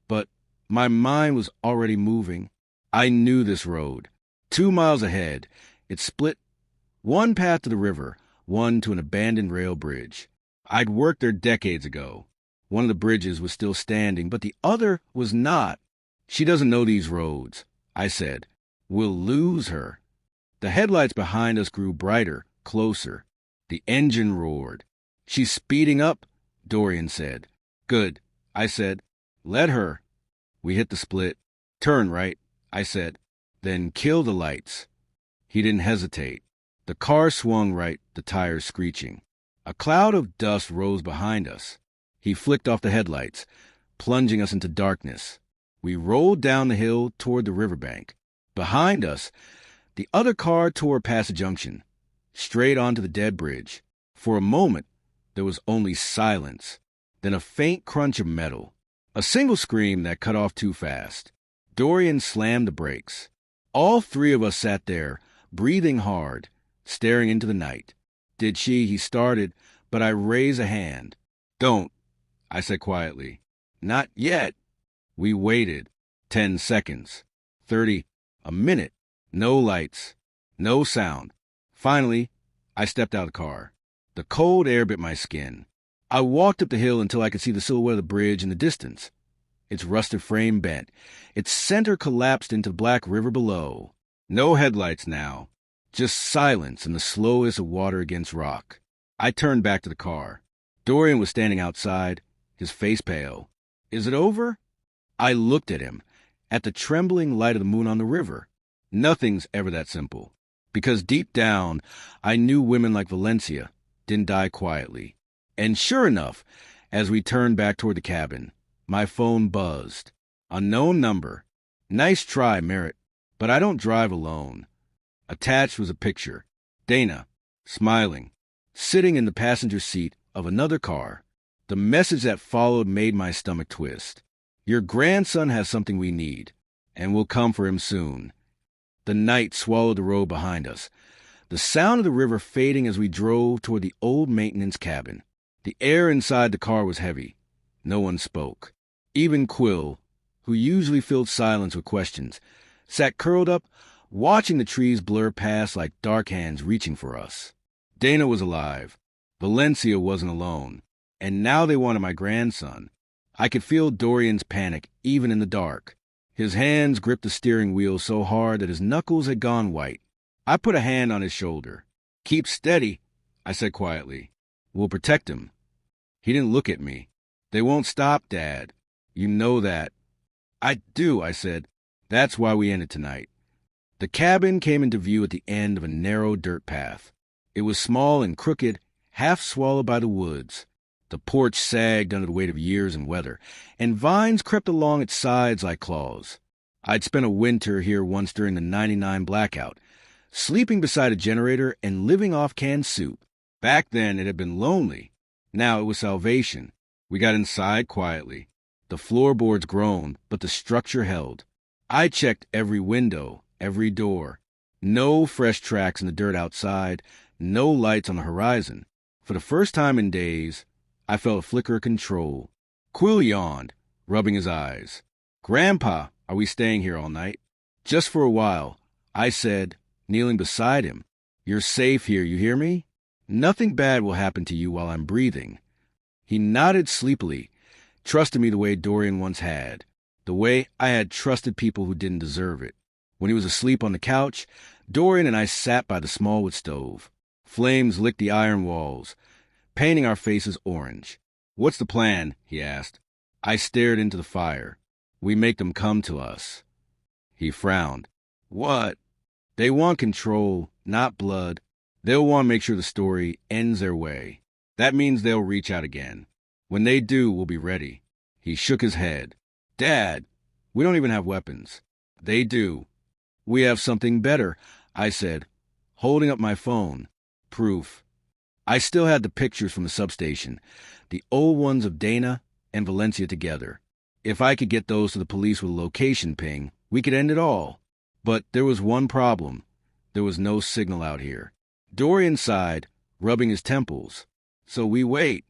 But my mind was already moving. I knew this road. 2 miles ahead, it split, one path to the river, one to an abandoned rail bridge. I'd worked there decades ago. One of the bridges was still standing, but the other was not. "She doesn't know these roads," I said. "We'll lose her." The headlights behind us grew brighter, closer. The engine roared. "She's speeding up," Dorian said. "Good," I said. "Let her." We hit the split. "Turn right," I said. "Then kill the lights." He didn't hesitate. The car swung right, the tires screeching. A cloud of dust rose behind us. He flicked off the headlights, plunging us into darkness. We rolled down the hill toward the riverbank. Behind us, the other car tore past the junction, straight onto the dead bridge. For a moment, there was only silence, then a faint crunch of metal. A single scream that cut off too fast. Dorian slammed the brakes. All 3 of us sat there, breathing hard, staring into the night. "Did she?" he started, but I raised a hand. "Don't," I said quietly. "Not yet." We waited. 10 seconds. 30. A minute. No lights. No sound. Finally, I stepped out of the car. The cold air bit my skin. I walked up the hill until I could see the silhouette of the bridge in the distance. Its rusted frame bent. Its center collapsed into the black river below. No headlights now. Just silence and the slowness of water against rock. I turned back to the car. Dorian was standing outside, his face pale. "Is it over?" I looked at him, at the trembling light of the moon on the river. Nothing's ever that simple. Because deep down, I knew women like Valencia didn't die quietly. And sure enough, as we turned back toward the cabin, my phone buzzed. Unknown number. "Nice try, Merritt, but I don't drive alone." Attached was a picture. Dana, smiling, sitting in the passenger seat of another car. The message that followed made my stomach twist. "Your grandson has something we need, and we'll come for him soon." The night swallowed the road behind us, the sound of the river fading as we drove toward the old maintenance cabin. The air inside the car was heavy. No one spoke. Even Quill, who usually filled silence with questions, sat curled up, watching the trees blur past like dark hands reaching for us. Dana was alive. Valencia wasn't alone. And now they wanted my grandson. I could feel Dorian's panic, even in the dark. His hands gripped the steering wheel so hard that his knuckles had gone white. I put a hand on his shoulder. "Keep steady," I said quietly. "We'll protect him." He didn't look at me. "They won't stop, Dad. You know that." "I do," I said. "That's why we ended tonight." The cabin came into view at the end of a narrow dirt path. It was small and crooked, half swallowed by the woods. The porch sagged under the weight of years and weather, and vines crept along its sides like claws. I'd spent a winter here once during the '99 blackout, sleeping beside a generator and living off canned soup. Back then it had been lonely. Now it was salvation. We got inside quietly. The floorboards groaned, but the structure held. I checked every window, every door. No fresh tracks in the dirt outside, no lights on the horizon. For the first time in days, I felt a flicker of control. Quill yawned, rubbing his eyes. "Grandpa, are we staying here all night?" "Just for a while," I said, kneeling beside him. "You're safe here, you hear me? Nothing bad will happen to you while I'm breathing." He nodded sleepily, trusted me the way Dorian once had, the way I had trusted people who didn't deserve it. When he was asleep on the couch, Dorian and I sat by the small wood stove. Flames licked the iron walls, painting our faces orange. "What's the plan?" he asked. I stared into the fire. "We make them come to us." He frowned. "What?" "They want control, not blood. They'll want to make sure the story ends their way. That means they'll reach out again. When they do, we'll be ready." He shook his head. "Dad, we don't even have weapons." "They do." "We have something better," I said, holding up my phone. Proof. I still had the pictures from the substation, the old ones of Dana and Valencia together. If I could get those to the police with a location ping, we could end it all. But there was one problem. There was no signal out here. Dorian sighed, rubbing his temples. "So we wait."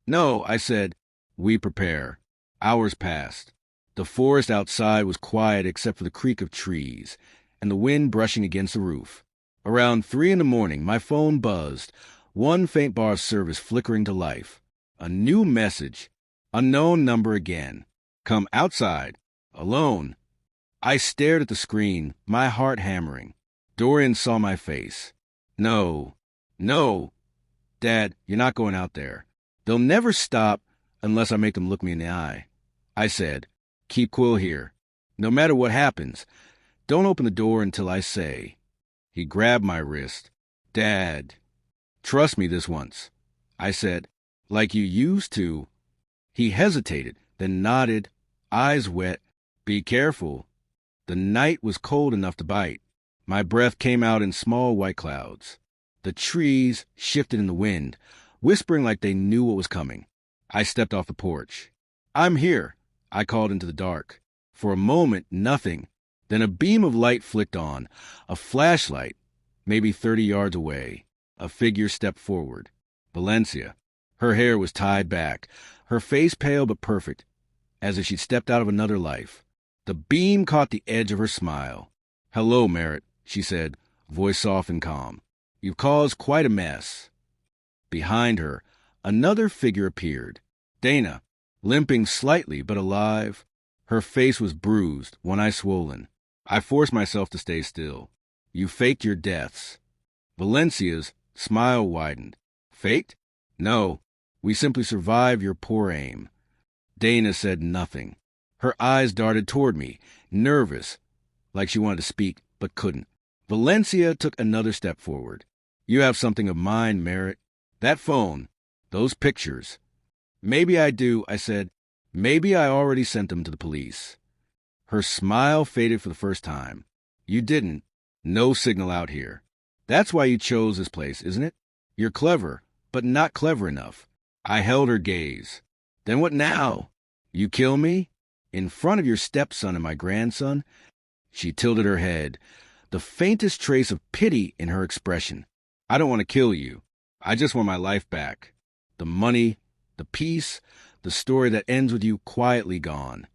"No," I said. "We prepare." Hours passed. The forest outside was quiet except for the creak of trees and the wind brushing against the roof. Around 3 a.m, my phone buzzed, one faint bar of service flickering to life. A new message. Unknown number again. "Come outside. Alone." I stared at the screen, my heart hammering. Dorian saw my face. "No. No. Dad, you're not going out there. They'll never stop unless I make them look me in the eye." I said, "Keep cool here. No matter what happens, don't open the door until I say." He grabbed my wrist. "Dad, trust me this once." I said, "Like you used to." He hesitated, then nodded, eyes wet. "Be careful." The night was cold enough to bite. My breath came out in small white clouds. The trees shifted in the wind, whispering like they knew what was coming. I stepped off the porch. "I'm here," I called into the dark. For a moment, nothing. Then a beam of light flicked on, a flashlight, maybe 30 yards away. A figure stepped forward. Valencia. Her hair was tied back, her face pale but perfect, as if she'd stepped out of another life. The beam caught the edge of her smile. "Hello, Merritt," she said, voice soft and calm. "You've caused quite a mess." Behind her, another figure appeared. Dana, limping slightly but alive. Her face was bruised, one eye swollen. I forced myself to stay still. "You faked your deaths." Valencia's smile widened. "Faked? No, we simply survived your poor aim." Dana said nothing. Her eyes darted toward me, nervous, like she wanted to speak but couldn't. Valencia took another step forward. "You have something of mine, Merritt. That phone, those pictures." "Maybe I do," I said. "Maybe I already sent them to the police." Her smile faded for the first time. "You didn't. No signal out here. That's why you chose this place, isn't it? You're clever, but not clever enough." I held her gaze. "Then what now? You kill me? In front of your stepson and my grandson?" She tilted her head, the faintest trace of pity in her expression. "I don't want to kill you. I just want my life back. The money, the peace, the story that ends with you quietly gone."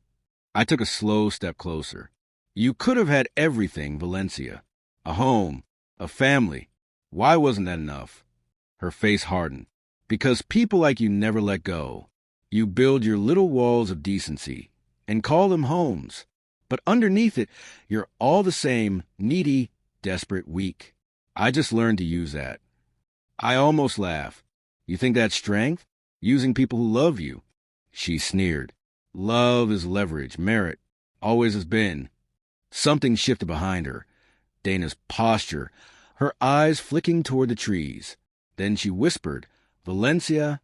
I took a slow step closer. "You could have had everything, Valencia. A home, a family. Why wasn't that enough?" Her face hardened. "Because people like you never let go. You build your little walls of decency and call them homes. But underneath it, you're all the same, needy, desperate, weak. I just learned to use that." I almost laughed. "You think that's strength? Using people who love you?" She sneered. "Love is leverage, Merritt. Always has been." Something shifted behind her. Dana's posture, her eyes flicking toward the trees. Then she whispered, "Valencia."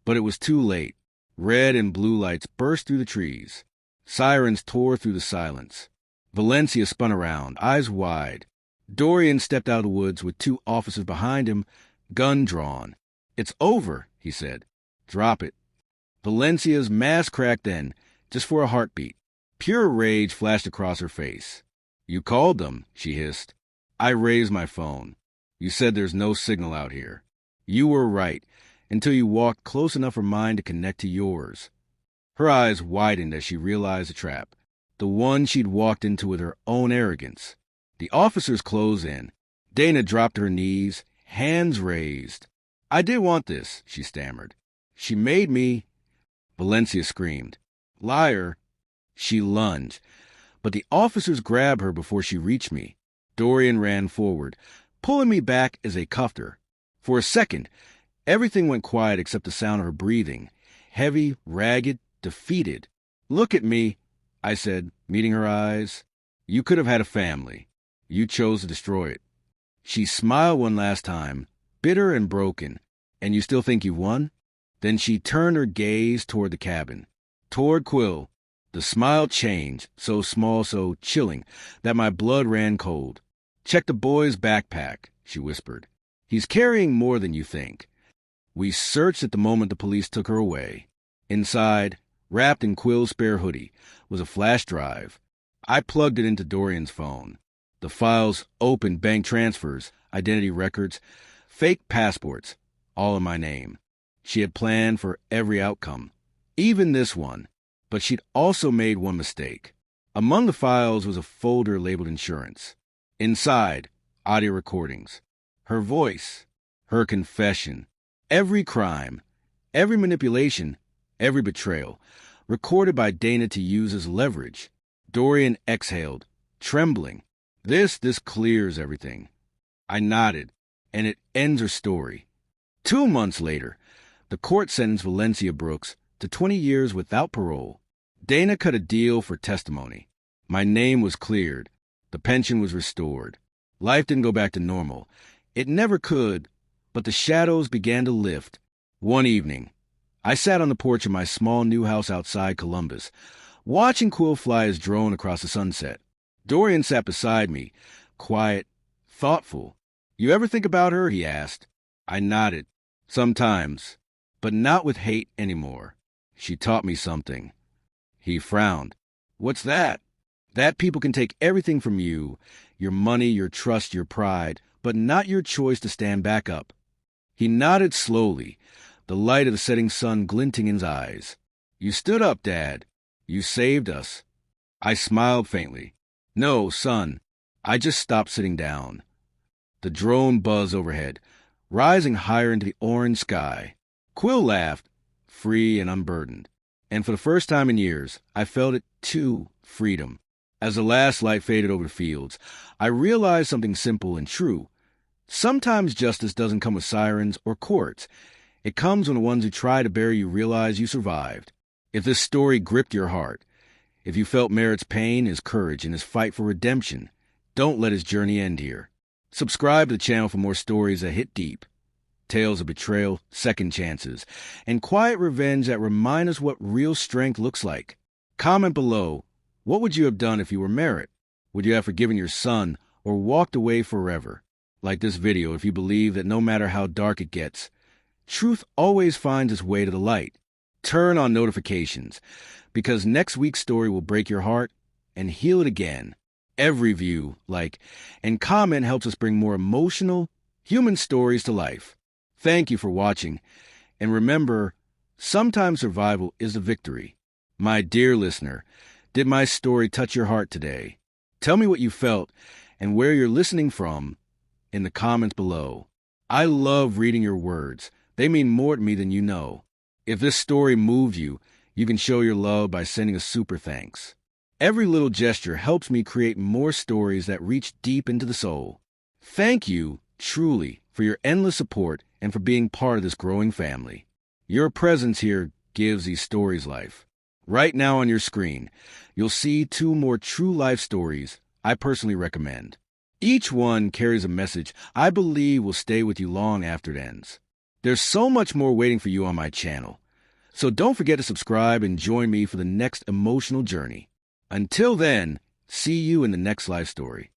But it was too late. Red and blue lights burst through the trees. Sirens tore through the silence. Valencia spun around, eyes wide. Dorian stepped out of the woods with 2 officers behind him, gun drawn. "It's over," he said. "Drop it." Valencia's mask cracked then, just for a heartbeat. Pure rage flashed across her face. "You called them," she hissed. I raised my phone. "You said there's no signal out here. You were right, until you walked close enough for mine to connect to yours." Her eyes widened as she realized the trap, the one she'd walked into with her own arrogance. The officers closed in. Dana dropped to her knees, hands raised. "I did want this," she stammered. "She made me—" Valencia screamed. "Liar!" She lunged, but the officers grabbed her before she reached me. Dorian ran forward, pulling me back as they cuffed her. For a second, everything went quiet except the sound of her breathing. Heavy, ragged, defeated. "Look at me," I said, meeting her eyes. "You could have had a family. You chose to destroy it." She smiled one last time, bitter and broken. "And you still think you won?" Then she turned her gaze toward the cabin, toward Quill. The smile changed, so small, so chilling, that my blood ran cold. "Check the boy's backpack," she whispered. "He's carrying more than you think." We searched at the moment the police took her away. Inside, wrapped in Quill's spare hoodie, was a flash drive. I plugged it into Dorian's phone. The files opened bank transfers, identity records, fake passports, all in my name. She had planned for every outcome, even this one, but she'd also made one mistake. Among the files was a folder labeled insurance. Inside, audio recordings. Her voice, her confession, every crime, every manipulation, every betrayal, recorded by Dana to use as leverage. Dorian exhaled, trembling. This clears everything." I nodded, and it ends her story. 2 months later, the court sentenced Valencia Brooks to 20 years without parole. Dana cut a deal for testimony. My name was cleared. The pension was restored. Life didn't go back to normal. It never could, but the shadows began to lift. One evening, I sat on the porch of my small new house outside Columbus, watching Quill fly his drone across the sunset. Dorian sat beside me, quiet, thoughtful. "You ever think about her?" he asked. I nodded. "Sometimes, but not with hate anymore. She taught me something." He frowned. "What's that?" "That people can take everything from you, your money, your trust, your pride, but not your choice to stand back up." He nodded slowly, the light of the setting sun glinting in his eyes. "You stood up, Dad. You saved us." I smiled faintly. "No, son, I just stopped sitting down." The drone buzzed overhead, rising higher into the orange sky. Quill laughed, free and unburdened. And for the first time in years, I felt it too, freedom. As the last light faded over the fields, I realized something simple and true. Sometimes justice doesn't come with sirens or courts. It comes when the ones who try to bury you realize you survived. If this story gripped your heart, if you felt Merritt's pain, his courage, and his fight for redemption, don't let his journey end here. Subscribe to the channel for more stories that hit deep. Tales of betrayal, second chances, and quiet revenge that remind us what real strength looks like. Comment below, what would you have done if you were Merritt? Would you have forgiven your son or walked away forever? Like this video if you believe that no matter how dark it gets, truth always finds its way to the light. Turn on notifications, because next week's story will break your heart and heal it again. Every view, like, and comment helps us bring more emotional, human stories to life. Thank you for watching, and remember, sometimes survival is the victory. My dear listener, did my story touch your heart today? Tell me what you felt and where you're listening from in the comments below. I love reading your words. They mean more to me than you know. If this story moved you, you can show your love by sending a super thanks. Every little gesture helps me create more stories that reach deep into the soul. Thank you, truly, for your endless support and for being part of this growing family. Your presence here gives these stories life. Right now on your screen, you'll see 2 more true life stories I personally recommend. Each one carries a message I believe will stay with you long after it ends. There's so much more waiting for you on my channel, so don't forget to subscribe and join me for the next emotional journey. Until then, see you in the next life story.